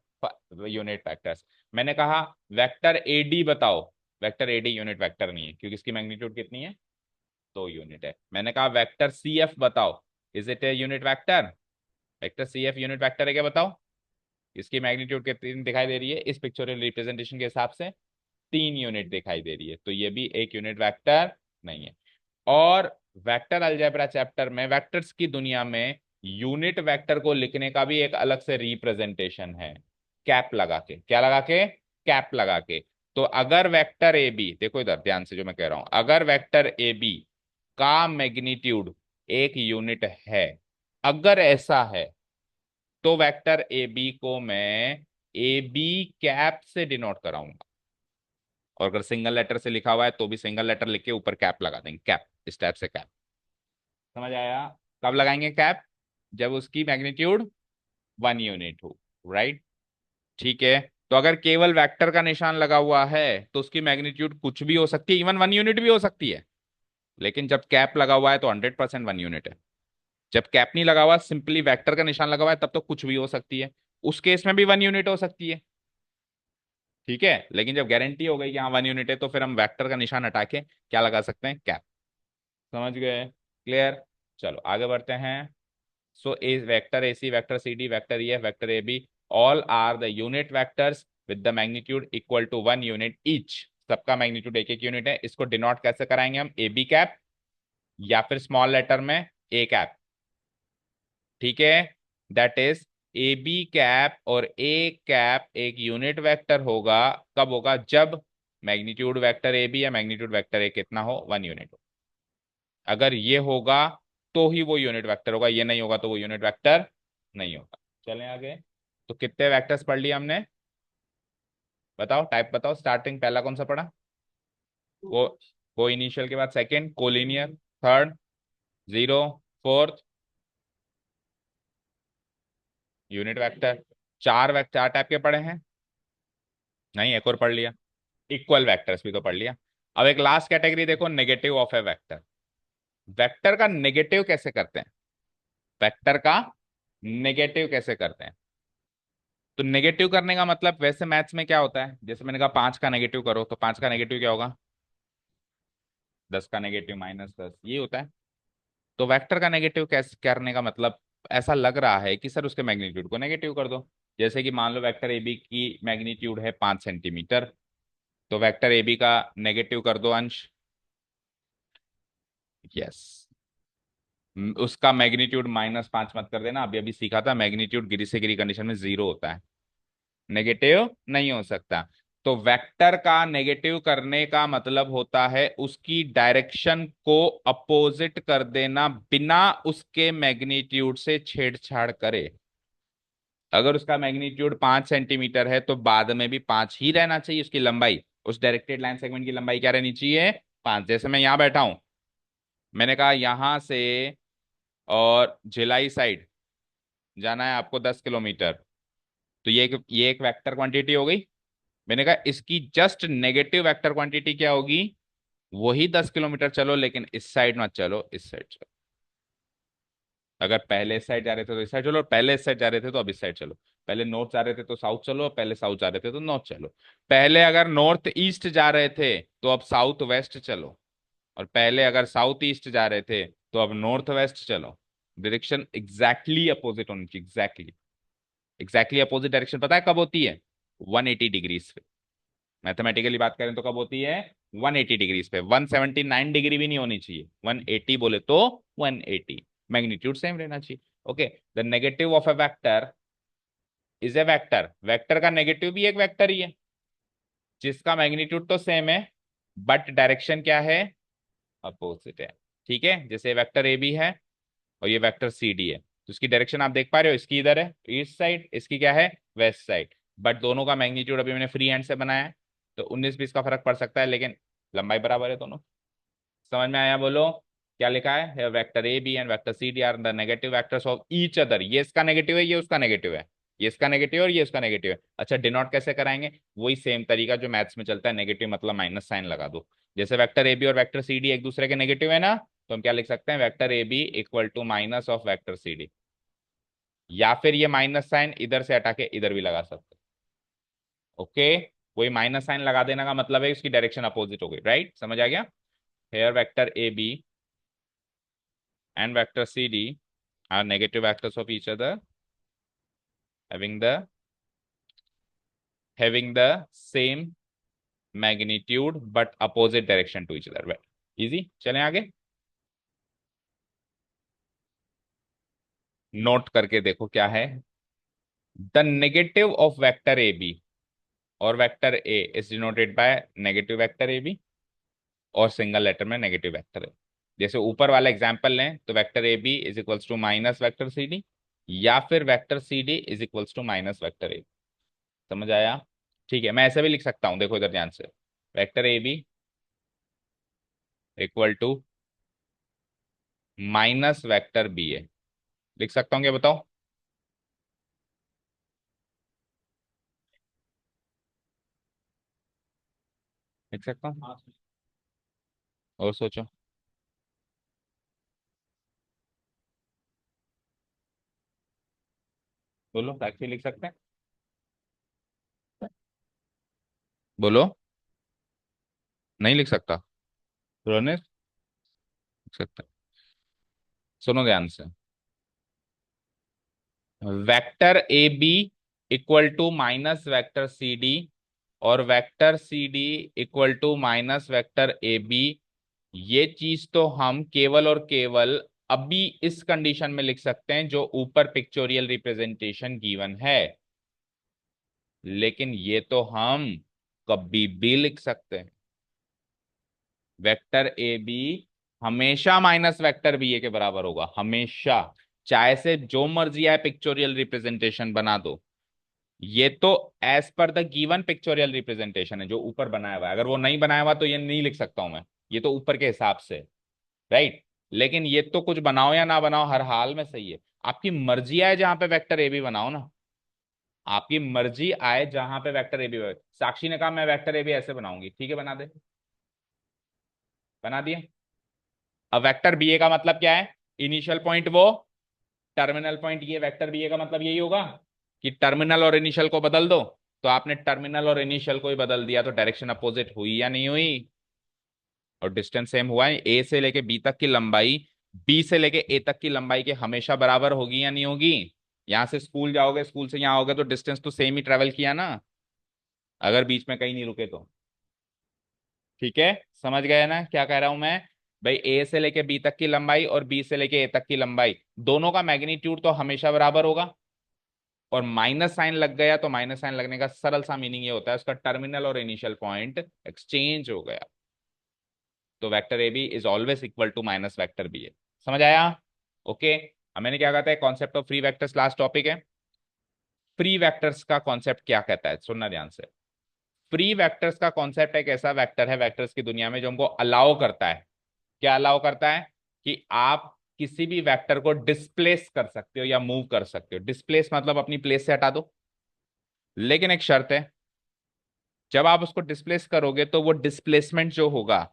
unit vectors. मैंने कहा vector A D बताओ, vector A D unit vector नहीं है, क्योंकि इसकी magnitude कितनी है, 2 यूनिट है। मैंने कहा वेक्टर सी एफ बताओ, is it a unit vector, vector C F unit vector है क्या बताओ। इसकी मैग्नीट्यूड कितनी दिखाई दे रही है, इस पिक्चोरियल रिप्रेजेंटेशन के हिसाब से 3 यूनिट दिखाई दे रही है, तो ये भी एक यूनिट वेक्टर नहीं है। और वेक्टर अलजेब्रा चैप्टर में वेक्टर्स की दुनिया में यूनिट वेक्टर को लिखने का भी एक अलग से रिप्रेजेंटेशन है, कैप लगा के, क्या लगा के, कैप लगा के। तो अगर वेक्टर ए बी, देखो इधर ध्यान से जो मैं कह रहा हूं, अगर वेक्टर ए बी का मैग्नीट्यूड 1 यूनिट है, अगर ऐसा है, तो वेक्टर ए बी को मैं ए बी कैप से डिनोट कराऊंगा। और अगर सिंगल लेटर से लिखा हुआ है तो भी सिंगल लेटर लिख के ऊपर कैप लगा देंगे, कैप, इस टाइप से कैप। समझ आया। कब लगाएंगे कैप, जब उसकी मैग्नीट्यूड 1 यूनिट हो, राइट। ठीक है। तो अगर केवल वेक्टर का निशान लगा हुआ है तो उसकी मैग्नीट्यूड कुछ भी हो सकती है, इवन 1 यूनिट भी हो सकती है, लेकिन जब कैप लगा हुआ है तो 100% 1 यूनिट है। जब कैप नहीं लगा हुआ, सिंपली वेक्टर का निशान लगा हुआ है, तब तो कुछ भी हो सकती है, उस केस में भी 1 यूनिट हो सकती है। ठीक है, लेकिन जब गारंटी हो गई कि हाँ 1 यूनिट है, तो फिर हम वेक्टर का निशान हटा के क्या लगा सकते हैं, कैप। समझ गए, क्लियर। चलो आगे बढ़ते हैं। So a vector A C, vector C D, vector E F, vector A B all are the unit vectors with the magnitude equal to 1 unit each. सबका मैग्नीट्यूड एक एक यूनिट है। इसको डिनोट कैसे कराएंगे हम, ए बी कैप, या फिर स्मॉल लेटर में ए कैप, ठीक है। That is A B cap और ए कैप एक यूनिट वेक्टर होगा। कब होगा? जब मैग्नीट्यूड वेक्टर ए बी या मैग्नीट्यूड वेक्टर ए कितना हो, 1 यूनिट हो। अगर ये होगा तो ही वो यूनिट वेक्टर होगा, ये नहीं होगा तो वो यूनिट वेक्टर नहीं होगा। चलें आगे। तो कितने वेक्टर्स पढ़ लिए हमने? बताओ, टाइप बताओ। स्टार्टिंग पहला कौन सा पढ़ा? को को इनिशियल के बाद second, collinear third, zero fourth, unit vector. चार टाइप के पढ़े हैं? नहीं, एक और पढ़ लिया। इक्वल वेक्टर्स भी तो पढ़ लिया। अब एक लास्ट कैटेगरी देखो, negative of a vector. Vector का नेगेटिव कैसे करते हैं? वेक्टर का नेगेटिव कैसे करते हैं? तो नेगेटिव करने का मतलब वैसे मैथ्स में क्या होता है, जैसे मैंने कहा 5 का नेगेटिव करो, तो 5 का नेगेटिव क्या होगा? 10 का नेगेटिव -10, ये होता है। तो वेक्टर का नेगेटिव कैसे करने का मतलब, ऐसा लग रहा है कि सर उसके मैग्नीट्यूड को नेगेटिव कर दो। जैसे कि मान लो वेक्टर ए बी की मैग्नीट्यूड है 5 सेंटीमीटर, तो वेक्टर ए बी का नेगेटिव कर दो अंश। यस। उसका मैग्नीट्यूड -5 मत कर देना, अभी अभी सीखा था मैग्नीट्यूड गिरी से गिरी कंडीशन में 0 होता है, नेगेटिव नहीं हो सकता। तो वेक्टर का नेगेटिव करने का मतलब होता है उसकी डायरेक्शन को अपोजिट कर देना, बिना उसके मैग्नीट्यूड से छेड़छाड़ करे। अगर उसका मैग्नीट्यूड 5 सेंटीमीटर है तो बाद में भी 5 ही रहना चाहिए उसकी लंबाई। उस डायरेक्टेड लाइन सेगमेंट की लंबाई क्या रहनी चाहिए? 5। जैसे मैं यहां बैठा हूं, मैंने कहा यहां से और भिलाई साइड जाना है आपको 10 किलोमीटर, तो ये एक वेक्टर क्वांटिटी हो गई। मैंने कहा इसकी जस्ट नेगेटिव वेक्टर क्वांटिटी क्या होगी? वही 10 किलोमीटर चलो, लेकिन इस साइड मत चलो, इस साइड चलो। अगर पहले इस साइड जा रहे थे तो इस साइड चलो, और पहले इस साइड जा रहे थे तो अब इस साइड चलो। पहले नॉर्थ जा रहे थे तो साउथ चलो, पहले साउथ जा रहे थे तो नॉर्थ चलो। पहले अगर नॉर्थ ईस्ट जा रहे थे तो अब साउथ वेस्ट चलो, और पहले अगर साउथ ईस्ट जा रहे थे तो अब नॉर्थ वेस्ट चलो। डायरेक्शन एग्जैक्टली अपोजिट होनी चाहिए, एग्जैक्टली। एग्जैक्टली अपोजिट डायरेक्शन पता है कब होती है? 180 डिग्रीज पे। मैथमेटिकली बात करें तो कब होती है? 180 डिग्रीज पे। 179 डिग्री भी नहीं होनी चाहिए, 180 बोले तो 180। मैग्नीट्यूड सेम रहना चाहिए। Okay. The negative of a vector is a vector. Vector का नेगेटिव भी एक वेक्टर ही है, जिसका मैग्नीट्यूड तो सेम है बट डायरेक्शन क्या है? अपोजिट है। ठीक है, जैसे वेक्टर ए बी है और ये वेक्टर सी डी है, तो इसकी डायरेक्शन आप देख पा रहे हो, इसकी इधर है ईस्ट साइड, इसकी क्या है? West side. बट दोनों का मैग्नीट्यूड अभी मैंने फ्री हैंड से बनाया है, तो 19-20 का फर्क पड़ सकता है, लेकिन लंबाई बराबर है दोनों। समझ में आया? बोलो। क्या लिखा है? Vector A B and vector C D are the negative vectors of each other. ये इसका नेगेटिव है, ये उसका नेगेटिव है, ये इसका नेगेटिव है और ये उसका नेगेटिव है। अच्छा, डिनोट कैसे कराएंगे? वही सेम तरीका जो मैथ्स में चलता है, नेगेटिव मतलब माइनस साइन लगा दो। जैसे vector A B or vector C D एक दूसरे के नेगेटिव है ना, तो हम क्या लिख सकते हैं? Vector A B equal to minus of vector C D. या फिर ये माइनस साइन इधर से हटा के इधर भी लगा सकते हैं। ओके। वही माइनस साइन लगा देने का मतलब है उसकी डायरेक्शन अपोजिट हो गई, राइट? समझ आ गया? Here vector A B and vector CD are negative vectors of each other, having the same magnitude but opposite direction to each other. Right? Easy. चलें आगे। नोट करके देखो क्या है। The negative of vector A B or vector A is denoted by negative vector A B और single letter में negative vector A. जैसे ऊपर वाला एग्जांपल लें तो vector A B is equals to minus vector C D, या फिर vector C D is equals to minus vector A. समझ आया? ठीक है, मैं ऐसे भी लिख सकता हूं, देखो इधर ध्यान से। Vector A B equal to minus vector B A. लिख सकता हूँ क्या, बताओ? लिख सकता हूँ? हाँ, और सोचो। बोलो, एक्चुअली लिख सकते हैं? बोलो। नहीं लिख सकता? रोने लिख सकता है। सुनो ध्यान से। Vector A B equal to minus vector C D और vector C D equal to minus vector A B, ये चीज तो हम केवल और केवल अभी इस कंडीशन में लिख सकते हैं जो ऊपर पिक्चोरियल रिप्रेजेंटेशन गिवन है, लेकिन ये तो हम कभी भी लिख सकते हैं। वेक्टर ए बी हमेशा माइनस वेक्टर बी ए के बराबर होगा, हमेशा। चाहे से जो मर्जी आए पिक्चोरियल रिप्रेजेंटेशन बना दो, ये तो as per the given pictorial representation है जो ऊपर बनाया हुआ है। अगर वो नहीं बनाया हुआ तो ये नहीं लिख सकता हूं मैं, ये तो ऊपर के हिसाब से, राइट। लेकिन ये तो कुछ बनाओ या ना बनाओ हर हाल में सही है। आपकी मर्जी आए जहां पे वेक्टर ए बी बनाओ ना, आपकी मर्जी आए जहां पे वेक्टर ए बी। साक्षी ने कहा मैं वेक्टर ए बी ऐसे बनाऊंगी, ठीक है बना दे, बना दिया। अब वेक्टर बी ए का मतलब क्या है? इनिशियल पॉइंट वो, टर्मिनल पॉइंट ये। वेक्टर बी ए का मतलब यही होगा कि टर्मिनल और इनिशियल को बदल दो। तो आपने टर्मिनल और इनिशियल को ही बदल दिया तो डायरेक्शन अपोजिट हुई या नहीं हुई? और डिस्टेंस सेम हुआ है। ए से लेके बी तक की लंबाई बी से लेके ए तक की लंबाई के हमेशा बराबर होगी या नहीं होगी? यहां से स्कूल जाओगे, स्कूल से यहां आओगे तो डिस्टेंस तो सेम ही ट्रेवल किया ना, अगर बीच में कहीं नहीं रुके तो। ठीक है, समझ गए ना क्या कह रहा हूं मैं? भाई ए से लेके बी तक की लंबाई और बी से लेके ए तक की लंबाई, दोनों का मैग्नीट्यूड तो हमेशा बराबर होगा। और माइनस साइन लग गया तो माइनस साइन लगने का सरल सा मीनिंग ये होता है उसका टर्मिनल और इनिशियल पॉइंट एक्सचेंज हो गया। तो vector A B is always equal to minus vector B A. समझ आया? ओके। अब मैंने क्या कहता है, concept of free vectors last topic है। फ्री वेक्टर्स का कॉन्सेप्ट क्या कहता है, सुनना ध्यान से। फ्री वेक्टर्स का कॉन्सेप्ट एक ऐसा वेक्टर है वेक्टर्स की दुनिया में जो हमको अलाउ करता है। क्या अलाउ करता है? कि आप किसी भी वेक्टर को डिस्प्लेस कर सकते हो या मूव कर सकते हो। डिस्प्लेस मतलब अपनी प्लेस से हटा दो, लेकिन एक शर्त है, जब आप उसको डिस्प्लेस करोगे तो वो डिस्प्लेसमेंट जो होगा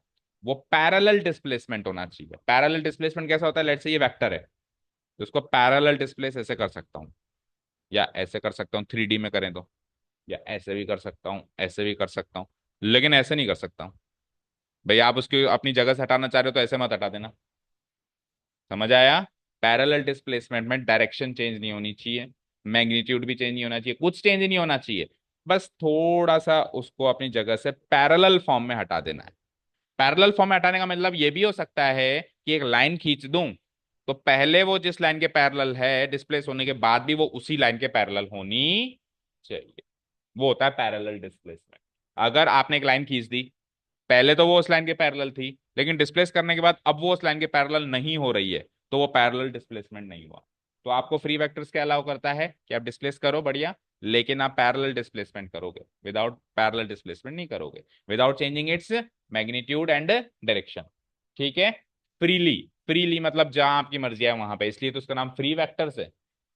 वो पैरेलल डिस्प्लेसमेंट होना चाहिए। पैरेलल डिस्प्लेसमेंट कैसा होता है? लेट्स से ये वेक्टर है तो उसको पैरेलल डिस्प्लेस ऐसे कर सकता हूँ या ऐसे कर सकता हूँ, 3D में करें तो, या ऐसे भी कर सकता हूँ, ऐसे भी कर सकता हूँ, लेकिन ऐसे नहीं कर सकता हूँ। भाई आप उसकी अपनी जगह से हटाना चाह रहे हो तो ऐसे मत हटा देना। समझ आया? पैरेलल डिस्प्लेसमेंट में डायरेक्शन चेंज नहीं होनी चाहिए, मैग्नीट्यूड भी चेंज नहीं होना चाहिए, कुछ चेंज नहीं होना चाहिए। बस थोड़ा सा उसको अपनी जगह से पैरेलल फॉर्म में हटा देना है। पैरेलल फॉर्म में हटाने का मतलब ये भी हो सकता है कि एक लाइन खींच दूं तो पहले वो जिस लाइन के पैरेलल है डिस्प्लेस होने के बाद भी वो उसी लाइन के पैरेलल होनी चाहिए। वो होता है पैरेलल डिस्प्लेसमेंट। अगर आपने एक लाइन खींच दी, पहले तो वो उस लाइन के पैरेलल थी, लेकिन डिस्प्लेस करने के बाद अब वो उस लाइन के पैरेलल नहीं हो रही है, तो वो पैरेलल डिस्प्लेसमेंट नहीं हुआ। तो आपको फ्री वेक्टर्स क्या अलाउ करता है कि आप डिस्प्लेस करो, बढ़िया, लेकिन आप पैरेलल डिस्प्लेसमेंट करोगे, विदाउट पैरेलल डिस्प्लेसमेंट नहीं करोगे, without changing its magnitude and direction. ठीक है? फ्रीली, फ्रीली मतलब जहां आपकी मर्जी है वहां पे, इसलिए तो उसका नाम फ्री वेक्टर्स है।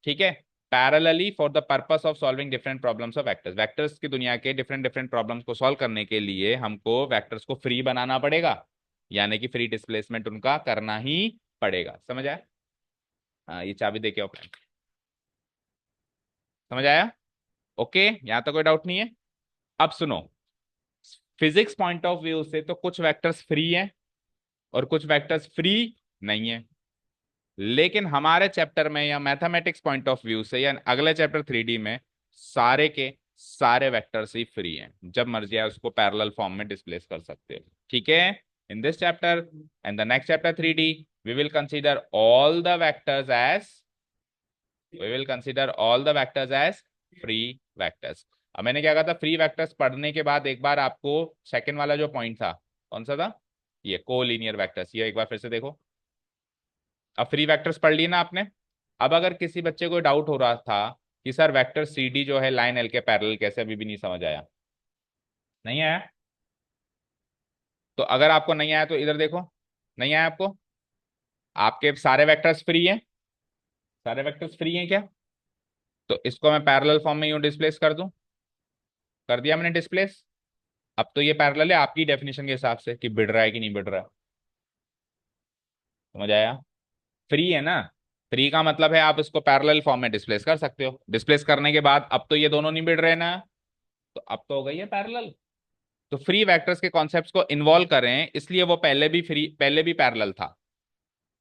ठीक है? Parallelly for the purpose of solving different problems of vectors. Vectors की दुनिया के डिफरेंट डिफरेंट प्रॉब्लम्स को सॉल्व करने के लिए हमको वेक्टर्स को फ्री बनाना पड़ेगा, यानी कि फ्री डिस्प्लेसमेंट उनका करना ही पड़ेगा। समझ आया? हाँ, ये चाबी दे के ओपन। समझ आया? ओके, यहां तक कोई डाउट नहीं है। अब सुनो, फिजिक्स पॉइंट ऑफ व्यू से तो कुछ वेक्टर्स फ्री हैं और कुछ वेक्टर्स फ्री नहीं है, लेकिन हमारे चैप्टर में या मैथमेटिक्स पॉइंट ऑफ व्यू से या अगले चैप्टर 3D में सारे के सारे वेक्टर्स ही फ्री हैं, जब मर्जी आए उसको पैरेलल फॉर्म में डिस्प्लेस कर सकते हो। ठीक है? In this chapter and the next chapter 3D we will consider all the vectors as, we will consider all the vectors as free vectors. अब मैंने क्या कहा था, फ्री वेक्टर्स पढ़ने के बाद एक बार आपको सेकंड वाला जो पॉइंट था, कौन सा था? ये कोलिनियर वेक्टर्स, ये एक बार फिर से देखो। अब फ्री वेक्टर्स पढ़ लिए ना आपने। अब अगर किसी बच्चे को डाउट हो रहा था कि सर वेक्टर सी डी जो है लाइन एल के पैरेलल कैसे, अभी भी नहीं समझ आया, नहीं आया? तो अगर आपको नहीं आया तो इधर देखो, नहीं आया आपको? आपके सारे वेक्टर्स फ्री हैं, सारे वेक्टर्स फ्री हैं क्या? तो इसको मैं पैरेलल फॉर्म में यूं डिस्प्लेस कर दूं, कर दिया मैंने डिस्प्लेस। अब तो ये पैरेलल है आपकी डेफिनेशन के हिसाब से कि बढ़ रहा है कि नहीं बढ़ रहा है। समझ आया? फ्री है ना? फ्री का मतलब है आप इसको पैरेलल फॉर्म में डिस्प्लेस कर सकते हो। डिस्प्लेस करने के बाद अब तो ये दोनों नहीं बढ़ रहे ना, तो अब तो हो गई है पैरेलल। तो फ्री वेक्टर्स के कॉन्सेप्ट्स को इन्वॉल्व करें, इसलिए वो पहले भी फ्री, पहले भी पैरेलल था,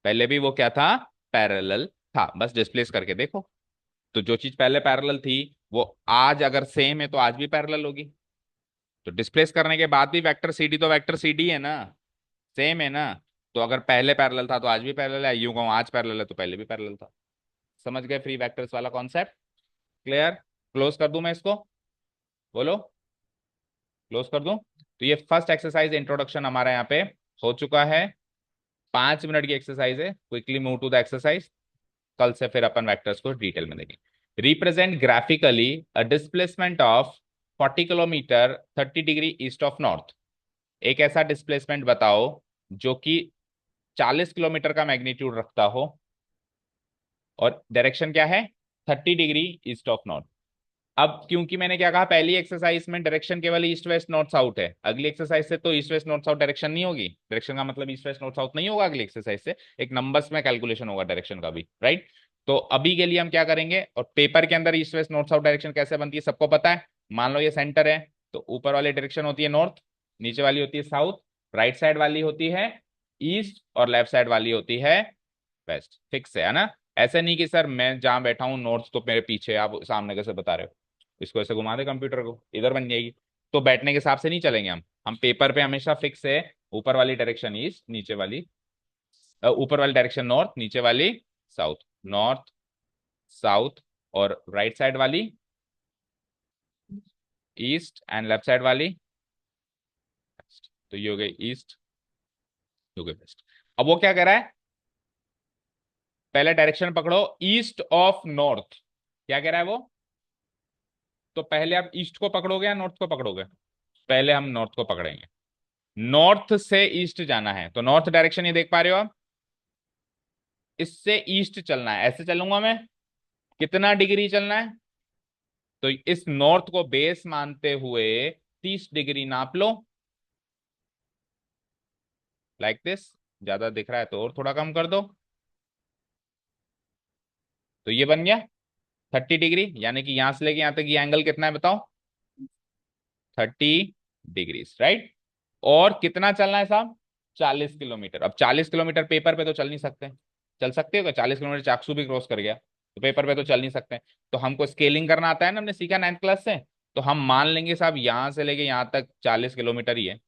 पहले भी वो क्या था? पैरेलल था। बस डिस्प्लेस करके देखो, तो जो चीज पहले पैरेलल थी वो आज अगर सेम है तो आज भी पैरेलल होगी। तो डिस्प्लेस करने के बाद भी वेक्टर सी डी तो वेक्टर सी डी है ना, सेम है ना। तो अगर पहले पैरेलल था तो आज भी पैरेलल है, यूं कहूं आज पैरेलल है तो पहले भी पैरेलल था। समझ गए फ्री वेक्टर्स वाला कॉन्सेप्ट? क्लियर? क्लोज कर दूं मैं इसको? बोलो, क्लोज कर दूं? तो ये फर्स्ट एक्सरसाइज इंट्रोडक्शन हमारा यहाँ पे हो चुका है। 5 मिनट की एक्सरसाइज है, quickly move to the exercise. कल से फिर अपन वेक्टर्स को डिटेल में देखेंगे। Represent graphically a displacement of 40 kilometre 30 degree east of north. एक ऐसा डिस्प्लेसमेंट बताओ जो कि 40 किलोमीटर का मैग्नीट्यूड रखता हो और डायरेक्शन क्या है, 30 डिग्री ईस्ट ऑफ नॉर्थ। अब क्योंकि मैंने क्या कहा, पहली एक्सरसाइज में डायरेक्शन केवल ईस्ट वेस्ट नॉर्थ साउथ है, अगली एक्सरसाइज से तो east west north south direction नहीं होगी। डायरेक्शन का मतलब ईस्ट वेस्ट नॉर्थ साउथ नहीं होगा अगली एक्सरसाइज से, एक नंबर्स में कैलकुलेशन होगा डायरेक्शन का भी, राइट? तो अभी के लिए हम क्या करेंगे, और पेपर के अंदर east west north south direction कैसे बनती है सबको पता है। मान लो ये सेंटर है, तो ऊपर वाली डायरेक्शन होती है नॉर्थ, नीचे वाली होती है साउथ, राइट साइड वाली होती है ईस्ट और लेफ्ट साइड वाली होती है वेस्ट। फिक्स है ना? ऐसे नहीं कि सर मैं जहां बैठा हूँ नॉर्थ तो मेरे पीछे, आप सामने कैसे बता रहे हो? इसको ऐसे घुमा दे कंप्यूटर को, इधर बन जाएगी। तो बैठने के हिसाब से नहीं चलेंगे हम पेपर पे हमेशा फिक्स है, ऊपर वाली डायरेक्शन ईस्ट, नीचे वाली ऊपर वाली डायरेक्शन नॉर्थ, नीचे वाली साउथ। नॉर्थ, साउथ, और राइट साइड वाली ईस्ट एंड लेफ्ट साइड वाली वेस्ट। तो ये हो गई ईस्ट, हो गई वेस्ट। अब वो क्या कह रहा है, पहले डायरेक्शन पकड़ो ईस्ट ऑफ नॉर्थ। क्या कह रहा है वो? तो पहले आप ईस्ट को पकड़ोगे या नॉर्थ को पकड़ोगे? पहले हम नॉर्थ को पकड़ेंगे। नॉर्थ से ईस्ट जाना है, तो नॉर्थ डायरेक्शन ये देख पा रहे हो आप, इससे ईस्ट चलना है, ऐसे चलूंगा मैं। कितना डिग्री चलना है? तो इस नॉर्थ को बेस मानते हुए 30 डिग्री नाप लो, लाइक दिस। ज्यादा दिख रहा है तो और थोड़ा कम कर दो। तो ये बन गया 30 डिग्री, यानी कि यहां से लेके यहां तक ये एंगल कितना है बताओ? 30 डिग्रीज, राइट? और कितना चलना है साहब? 40 किलोमीटर। अब 40 किलोमीटर पेपर पे तो चल नहीं सकते। चल सकते हो क्या? 40 किलोमीटर चाकसू भी क्रॉस कर गया तो पेपर पे तो चल नहीं सकते। तो हमको स्केलिंग करना आता है ना, हमने सीखा 9th क्लास से। तो हम मान लेंगे साहब यहां से लेके यहां तक 40 किलोमीटर ही है।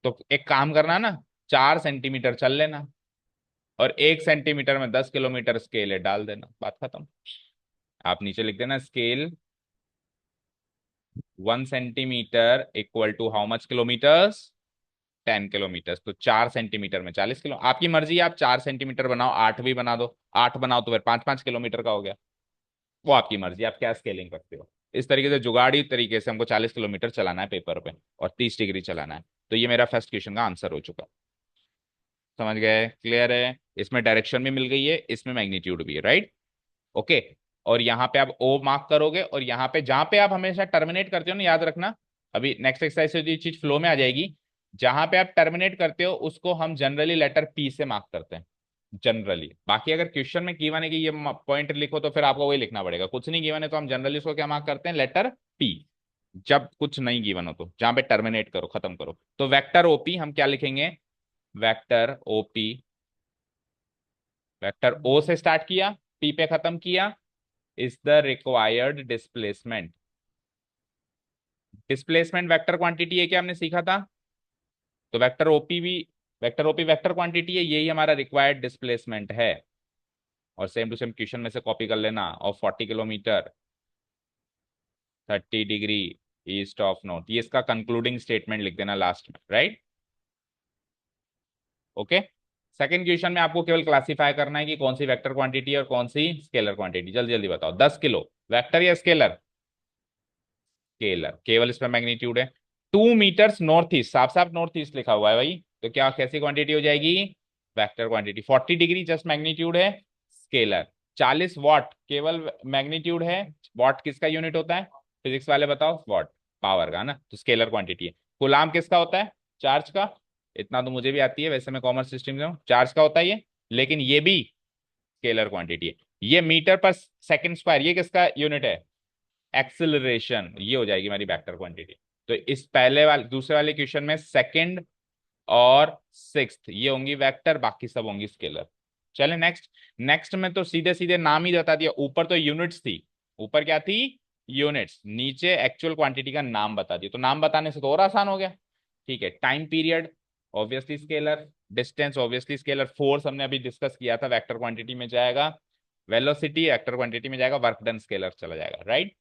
तो एक काम करना ना, 4 सेंटीमीटर चल लेना, और 1 सेंटीमीटर में 10 किलोमीटर स्केल है, डाल देना, बात खत्म। आप नीचे लिख देना scale 1 centimetre equal to how much kilometres? 10 kilometre. तो 4 सेंटीमीटर में 40 किलो। आपकी मर्जी है, आप 4 सेंटीमीटर बनाओ, 8 भी बना दो, 8 बनाओ तो फिर 5-5 किलोमीटर का हो गया। वो आपकी मर्जी, आप क्या स्केलिंग करते हो। इस तरीके से जुगाड़ी तरीके से हमको 40 किलोमीटर चलाना है पेपर पे, और 30 डिग्री चलाना है। तो ये मेरा फर्स्ट क्वेश्चन का आंसर हो चुका। समझ गए? क्लियर है? इसमें डायरेक्शन भी मिल गई है, इसमें मैग्नीट्यूड भी है, राइट? ओके। और यहाँ पे आप ओ मार्क करोगे, और यहाँ पे जहां पे आप हमेशा टर्मिनेट करते हो ना, याद रखना, अभी नेक्स्ट एक्सरसाइज से ये चीज फ्लो में आ जाएगी। जहां पे आप टर्मिनेट करते हो उसको हम जनरली लेटर पी से मार्क करते हैं, जनरली। बाकी अगर क्वेश्चन में गिवन है कि ये पॉइंट लिखो तो फिर आपको वही लिखना पड़ेगा। कुछ नहीं गिवन है तो हम जनरली उसको क्या मार्क करते हैं, लेटर पी। जब कुछ नहीं गिवन हो तो जहां पे टर्मिनेट करो, खत्म करो, तो वेक्टर ओपी हम क्या लिखेंगे? वेक्टर ओपी, वेक्टर ओ से स्टार्ट किया, पी पे खत्म किया, is the required displacement. Displacement vector quantity है, क्या हमने सीखा था? तो वेक्टर ओपी भी, वेक्टर ओपी वेक्टर क्वांटिटी है, यही हमारा रिक्वायर्ड डिस्प्लेसमेंट है। और सेम टू सेम क्वेश्चन में से कॉपी कर लेना, और 40 kilometre 30 degree east of north, ये इसका कंक्लूडिंग स्टेटमेंट लिख देना लास्ट में, राइट? ओके। सेकंड क्वेश्चन में आपको केवल क्लासिफाई करना है कि कौन सी वेक्टर क्वांटिटी है और कौन सी स्केलर क्वांटिटी। जल्दी जल्दी बताओ, 10 किलो वेक्टर या स्केलर? स्केलर, केवल इसमें मैग्नीट्यूड है। 2 मीटर्स नॉर्थ ईस्ट, साफ साफ नॉर्थ ईस्ट लिखा हुआ है भाई, तो क्या कैसी क्वांटिटी हो जाएगी? Vector quantity. 40 degree just magnitude है, स्केलर। 40 वॉट केवल मैग्नीट्यूड है, वॉट किसका यूनिट होता है? फिजिक्स वाले बताओ, वॉट पावर का ना, तो स्केलर क्वांटिटी है। कूलाम किसका होता है? चार्ज का। इतना तो मुझे भी आती है, वैसे मैं कॉमर्स सिस्टम में हूँ, चार्ज का होता है ये, लेकिन ये भी स्केलर क्वांटिटी है। ये मीटर पर सेकंड स्क्वायर, ये किसका यूनिट है? एक्सिलरेशन, ये हो जाएगी हमारी वेक्टर क्वांटिटी। तो इस पहले वाले दूसरे वाले क्वेश्चन में सेकंड और सिक्स्थ ये होंगी वेक्टर, बाकी सब होंगी स्केलर। चले नेक्स्ट। नेक्स्ट में तो सीधे सीधे नाम ही बता दिया, ऊपर तो यूनिट्स थी, ऊपर क्या थी? यूनिट्स। नीचे एक्चुअल क्वांटिटी का नाम बता दिया, तो नाम बताने से तो और आसान हो गया। ठीक है, time period obviously scalar, distance obviously scalar, force हमने अभी डिस्कस किया था वेक्टर क्वांटिटी में जाएगा, वेलोसिटी वेक्टर क्वांटिटी में जाएगा, वर्क डन स्केलर चला जाएगा, राइट।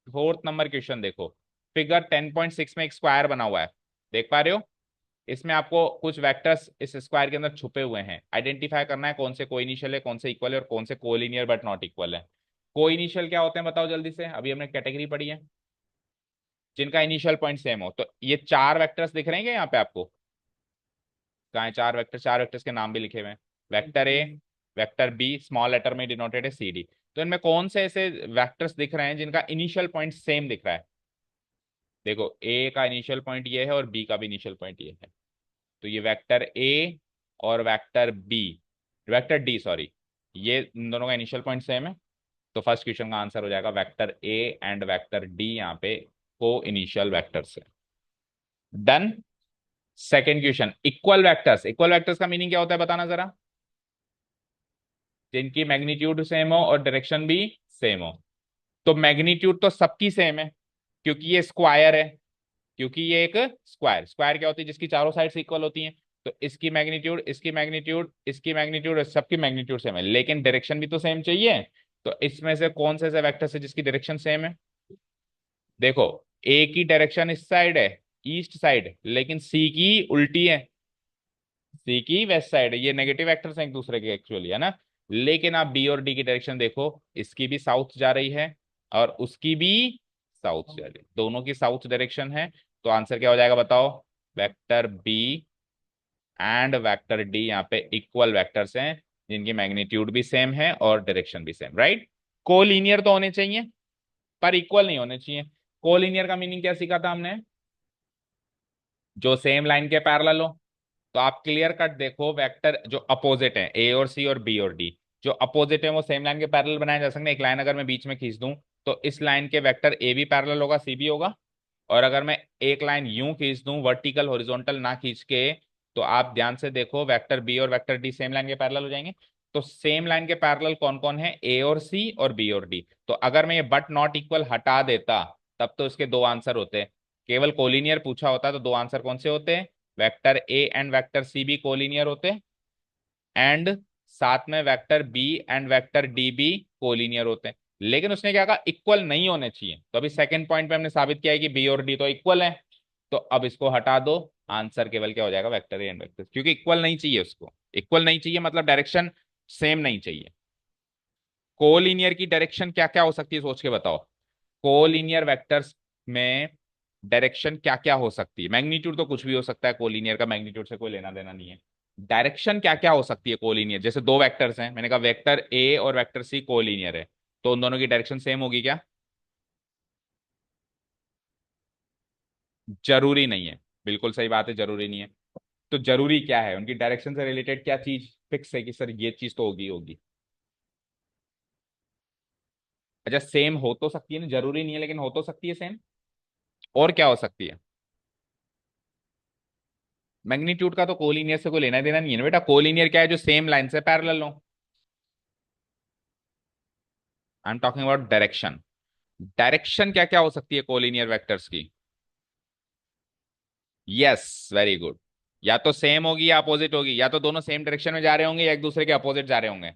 फोर्थ नंबर क्वेश्चन देखो, फिगर 10.6 में एक स्क्वायर बना हुआ है, देख पा रहे हो। इसमें आपको कुछ वेक्टर्स इस स्क्वायर के अंदर छुपे हुए हैं, आइडेंटिफाई करना है कौन से को इनिशियल है, कौन से इक्वल है और कौन से कोलिनियर बट नॉट इक्वल है। को इनिशियल क्या होते हैं बताओ जल्दी से, अभी हमने कैटेगरी पढ़ी है, जिनका इनिशियल पॉइंट सेम हो। तो ये चार वेक्टर्स दिख रहे हैं क्या यहाँ पे आपको, कहाँ है चार वेक्टर, चार वेक्टर्स के नाम भी लिखे हुए हैं, वेक्टर ए, वेक्टर बी, स्मॉल लेटर में डिनोटेड है सी डी। तो इनमें कौन से ऐसे वेक्टर्स दिख रहे हैं जिनका इनिशियल पॉइंट सेम दिख रहा है, देखो ए का इनिशियल पॉइंट ये है और बी का भी इनिशियल पॉइंट ये है। तो ये वेक्टर ए और vector B, vector D sorry, ये इन दोनों का इनिशियल पॉइंट सेम है। तो फर्स्ट क्वेश्चन का आंसर हो जाएगा vector A and vector D, यहाँ पे को इनिशियल वेक्टर्स है। Done. Second question, equal vectors, equal vectors का मीनिंग क्या होता है बताना जरा, जिनकी मैग्नीट्यूड सेम हो और डायरेक्शन भी सेम हो। तो मैग्नीट्यूड तो सबकी सेम है क्योंकि ये स्क्वायर है, क्योंकि ये एक स्क्वायर, स्क्वायर क्या होती है जिसकी चारों साइड्स इक्वल होती हैं। तो इसकी मैग्नीट्यूड, इसकी मैग्नीट्यूड, इसकी मैग्नीट्यूड, सबकी मैग्नीट्यूड सेम है, लेकिन डायरेक्शन भी तो सेम चाहिए। तो इसमें से कौन से ऐसे वेक्टर है जिसकी डायरेक्शन सेम है, देखो ए की डायरेक्शन इस साइड है, ईस्ट साइड, लेकिन सी की उल्टी है, सी की वेस्ट साइड है, ये नेगेटिव वेक्टर्स हैं एक दूसरे के एक्चुअली, है ना। लेकिन आप बी और डी की डायरेक्शन देखो, इसकी भी साउथ जा रही है और उसकी भी साउथ जा रही है, दोनों की साउथ डायरेक्शन है। तो आंसर क्या हो जाएगा बताओ, vector B and vector D यहाँ पे इक्वल वेक्टर्स हैं जिनकी मैग्नीट्यूड भी सेम है और डायरेक्शन भी सेम, राइट। कोलिनियर तो होने चाहिए पर इक्वल नहीं होने चाहिए। कोलिनियर का मीनिंग क्या सीखा था हमने, जो सेम लाइन के पैरेलल हो। तो आप क्लियर कट देखो, वेक्टर जो अपोजिट है ए और सी और बी और डी, जो अपोजिट है वो सेम लाइन के पैरेलल बनाए जा सकते हैं। एक लाइन अगर मैं बीच में खींच दूं तो इस लाइन के वेक्टर ए भी पैरेलल होगा, सी भी होगा। और अगर मैं एक लाइन यूं खींच दूं, वर्टिकल हॉरिजॉन्टल ना खींच के, तो आप ध्यान से देखो vector B or vector D same line के पैरेलल हो जाएंगे। तो सेम लाइन के पैरेलल कौन कौन है, ए और सी और बी और डी। तो अगर मैं ये बट नॉट इक्वल हटा देता तब तो इसके दो आंसर होते, केवल कोलिनियर पूछा होता तो दो आंसर कौन से होते, vector A and vector C भी कोलिनियर होते, एंड साथ में vector B and vector D भी कोलिनियर होते हैं। लेकिन उसने क्या कहा, इक्वल नहीं होने चाहिए। तो अभी सेकंड पॉइंट पे हमने साबित किया है कि बी और डी तो इक्वल है। तो अब इसको हटा दो, आंसर केवल क्या हो जाएगा, वेक्टर ए एंड वेक्टर, क्योंकि इक्वल नहीं चाहिए उसको, इक्वल नहीं चाहिए मतलब डायरेक्शन सेम नहीं चाहिए। कोलिनियर की डायरेक्शन क्या क्या हो सकती है सोच के बताओ, कोलिनियर वेक्टर्स में डायरेक्शन क्या क्या हो सकती है, मैग्नीट्यूड तो कुछ भी हो सकता है, कोलिनियर का मैग्नीट्यूड से कोई लेना देना नहीं है। डायरेक्शन क्या क्या हो सकती है कोलिनियर, जैसे दो वेक्टर्स हैं, मैंने कहा वेक्टर ए और वेक्टर सी कोलिनियर है, तो उन दोनों की डायरेक्शन सेम होगी क्या, जरूरी नहीं है, बिल्कुल सही बात है, जरूरी नहीं है। तो जरूरी क्या है, उनकी डायरेक्शन से रिलेटेड क्या चीज फिक्स है कि सर ये चीज तो होगी होगी। अच्छा सेम हो तो सकती है ना, जरूरी नहीं है लेकिन हो तो सकती है सेम। और क्या हो सकती है, मैग्नीट्यूड का तो कोलिनियर से कोई लेना देना नहीं है ना बेटा, कोलिनियर क्या है, जो सेम लाइन से पैरेलल हो। I am talking about direction, direction क्या क्या हो सकती है कोलिनियर वेक्टर्स की, यस वेरी गुड। या तो सेम होगी या अपोजिट होगी, या तो दोनों सेम डायरेक्शन में जा रहे होंगे या एक दूसरे के अपोजिट जा रहे होंगे,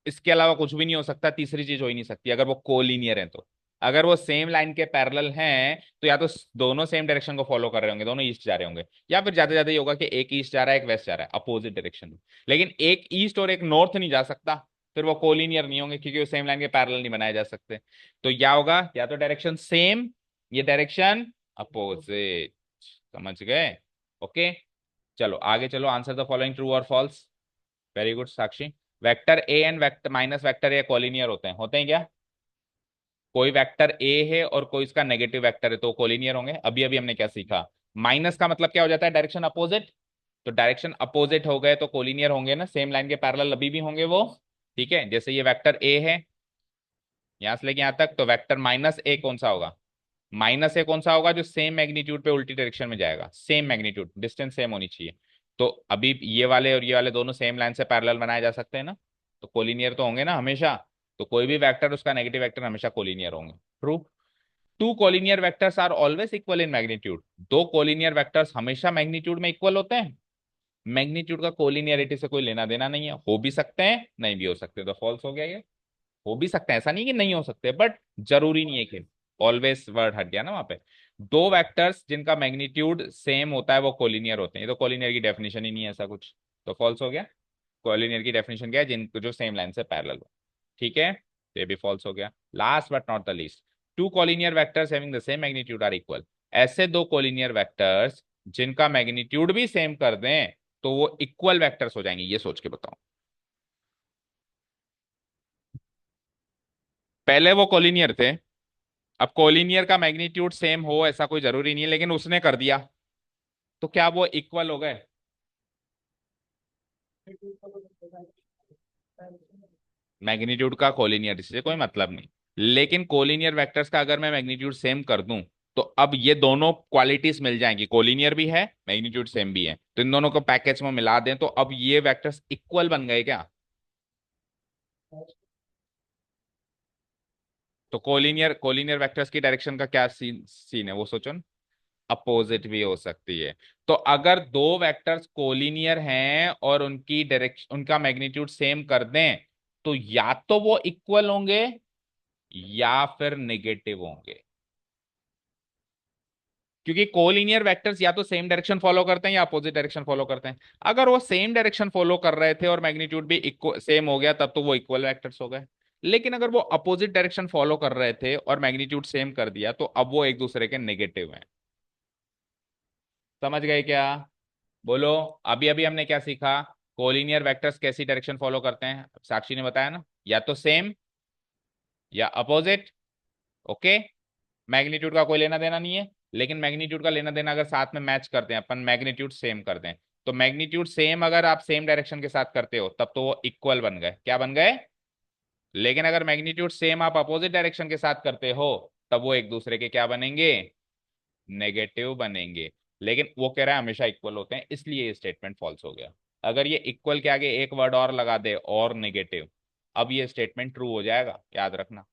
इसके अलावा कुछ भी नहीं हो सकता, तीसरी चीज हो ही नहीं सकती अगर वो कोलिनियर है तो। अगर वो सेम लाइन के पैरेलल हैं तो या तो दोनों सेम डायरेक्शन को फॉलो कर रहे होंगे, दोनों ईस्ट जा रहे होंगे, या फिर ज्यादा ज्यादा ये होगा कि एक ईस्ट जा रहा है एक वेस्ट जा रहा है, अपोजिट डायरेक्शन में। लेकिन एक ईस्ट और एक नॉर्थ नहीं जा सकता, फिर वो कोलिनियर नहीं होंगे क्योंकि वो सेम लाइन के पैरेलल नहीं बनाए जा सकते। तो क्या होगा, या तो डायरेक्शन सेम, ये डायरेक्शन अपोजिट, समझ गए। ओके चलो आगे चलो, आंसर द फॉलोइंग ट्रू और false. Very good Sakshi. Vector A and vector minus vector A collinear होते हैं क्या, कोई वेक्टर ए है और कोई इसका नेगेटिव वेक्टर है तो कोलिनियर होंगे। अभी अभी हमने क्या सीखा, माइनस का मतलब क्या हो जाता है, डायरेक्शन अपोजिट। तो डायरेक्शन अपोजिट हो गए तो कोलिनियर होंगे ना, सेम लाइन के पैरेलल अभी भी होंगे वो। ठीक है, जैसे ये वेक्टर ए है यहां से लेके यहां तक, तो वेक्टर माइनस ए कौन सा होगा, माइनस ए कौन सा होगा, जो सेम मैग्नीट्यूड पे उल्टी डायरेक्शन में जाएगा, सेम मैग्नीट्यूड, डिस्टेंस सेम होनी चाहिए। तो अभी ये वाले और ये वाले दोनों सेम लाइन से पैरेलल बनाए जा सकते हैं ना, तो कोलिनियर तो होंगे ना हमेशा। तो कोई भी वेक्टर उसका नेगेटिव वेक्टर हमेशा कोलिनियर होंगे, true. Two collinear vectors are always equal in magnitude, दो कोलिनियर वेक्टर्स हमेशा मैग्नीट्यूड में इक्वल होते हैं। मैग्नीट्यूड का कोलिनियरिटी से कोई लेना देना नहीं है, हो भी सकते हैं नहीं भी हो सकते, तो फॉल्स हो गया ये। हो भी सकते हैं, ऐसा नहीं कि नहीं हो सकते, बट जरूरी नहीं है कि। ऑलवेज वर्ड हट गया ना वहां पे। दो वेक्टर्स जिनका मैग्नीट्यूड सेम होता है वो कोलिनियर होते हैं, ये तो कोलिनियर की डेफिनेशन ही नहीं है ऐसा कुछ, तो फॉल्स हो गया। कोलिनियर की डेफिनेशन क्या है, जिनको जो सेम लाइन से पैरेलल हो। ठीक है, तो ये भी फॉल्स हो गया। Last but not the least, two collinear vectors having the same magnitude are equal. ऐसे दो कोलिनियर वेक्टर्स जिनका मैग्नीट्यूड भी सेम कर दें तो वो इक्वल वेक्टर्स हो जाएंगे, ये सोच के बताओ। पहले वो कोलिनियर थे, अब कोलिनियर का मैग्नीट्यूड सेम हो ऐसा कोई जरूरी नहीं है, लेकिन उसने कर दिया तो क्या वो इक्वल हो गए? मैग्नीट्यूड का कोलिनियर से कोई मतलब नहीं, लेकिन कोलिनियर वेक्टर्स का अगर मैं मैग्नीट्यूड सेम कर दूं तो अब ये दोनों क्वालिटीज मिल जाएंगी, कोलिनियर भी है मैग्नीट्यूड सेम भी है, तो इन दोनों को पैकेज में मिला दें तो अब ये वेक्टर्स इक्वल बन गए क्या? तो कोलिनियर कोलिनियर वेक्टर्स की डायरेक्शन का क्या सीन सीन है वो सोचो ना। अपोजिट भी हो सकती है। तो अगर दो वेक्टर्स कोलिनियर हैं और उनकी डायरेक्शन उनका मैग्नीट्यूड सेम कर दें तो या तो वो इक्वल होंगे या फिर नेगेटिव होंगे, क्योंकि कोलिनियर वेक्टर्स या तो सेम डायरेक्शन फॉलो करते हैं या अपोजिट डायरेक्शन फॉलो करते हैं। अगर वो सेम डायरेक्शन फॉलो कर रहे थे और मैग्नीट्यूड भी सेम हो गया तब तो वो इक्वल वेक्टर्स हो गए। लेकिन अगर वो अपोजिट डायरेक्शन फॉलो कर रहे थे और मैग्नीट्यूड सेम कर दिया तो अब वो एक दूसरे के नेगेटिव हैं। समझ गए क्या? बोलो। अभी अभी हमने क्या सीखा? कोलिनियर वेक्टर्स कैसी डायरेक्शन फॉलो करते हैं, साक्षी ने बताया ना, या तो सेम या अपोजिट। ओके, मैग्नीट्यूड का कोई लेना देना नहीं है, लेकिन मैग्नीट्यूड का लेना देना अगर साथ में मैच करते हैं अपन, मैग्नीट्यूड सेम कर दें, तो मैग्नीट्यूड सेम अगर आप सेम डायरेक्शन के साथ करते हो तब तो वो इक्वल बन गए, क्या बन गए? लेकिन अगर मैग्नीट्यूड सेम आप अपोजिट डायरेक्शन के साथ करते हो तब वो एक दूसरे के क्या बनेंगे? नेगेटिव बनेंगे। लेकिन वो कह रहा है हमेशा इक्वल होते हैं, इसलिए ये स्टेटमेंट फॉल्स हो गया। अगर ये इक्वल के आगे एक वर्ड और लगा दे और नेगेटिव, अब ये स्टेटमेंट ट्रू हो जाएगा, याद रखना।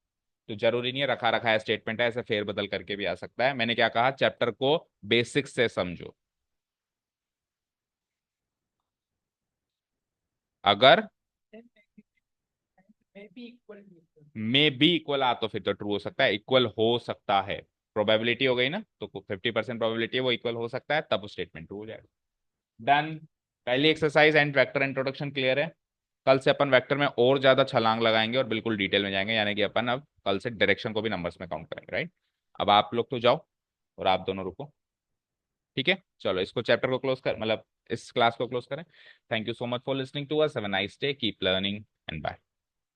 तो जरूरी नहीं है रखा रखा है स्टेटमेंट है, ऐसे फेरबदल करके भी आ सकता है। मैंने क्या कहा, चैप्टर को बेसिक्स से समझो। अगर में बी इक्वल आ तो फिर तो ट्रू हो सकता है, इक्वल हो सकता है। प्रोबेबिलिटी हो गई ना, तो 50% प्रोबेबिलिटी है वो इक्वल हो सकता है, तब वो स्टेटमेंट ट्रू हो जाएगा। डन। पहली exercise and vector introduction clear है। कल से अपन वेक्टर में और ज्यादा छलांग लगाएंगे और बिल्कुल डिटेल में जाएंगे, यानी कि अपन अब कल से डायरेक्शन को भी नंबर्स में काउंट करेंगे, राइट? अब आप लोग तो जाओ और आप दोनों रुको। ठीक है, चलो इसको चैप्टर को क्लोज कर, मतलब इस क्लास को क्लोज करें। Thank you so much for listening to us, have a nice day, keep learning and bye.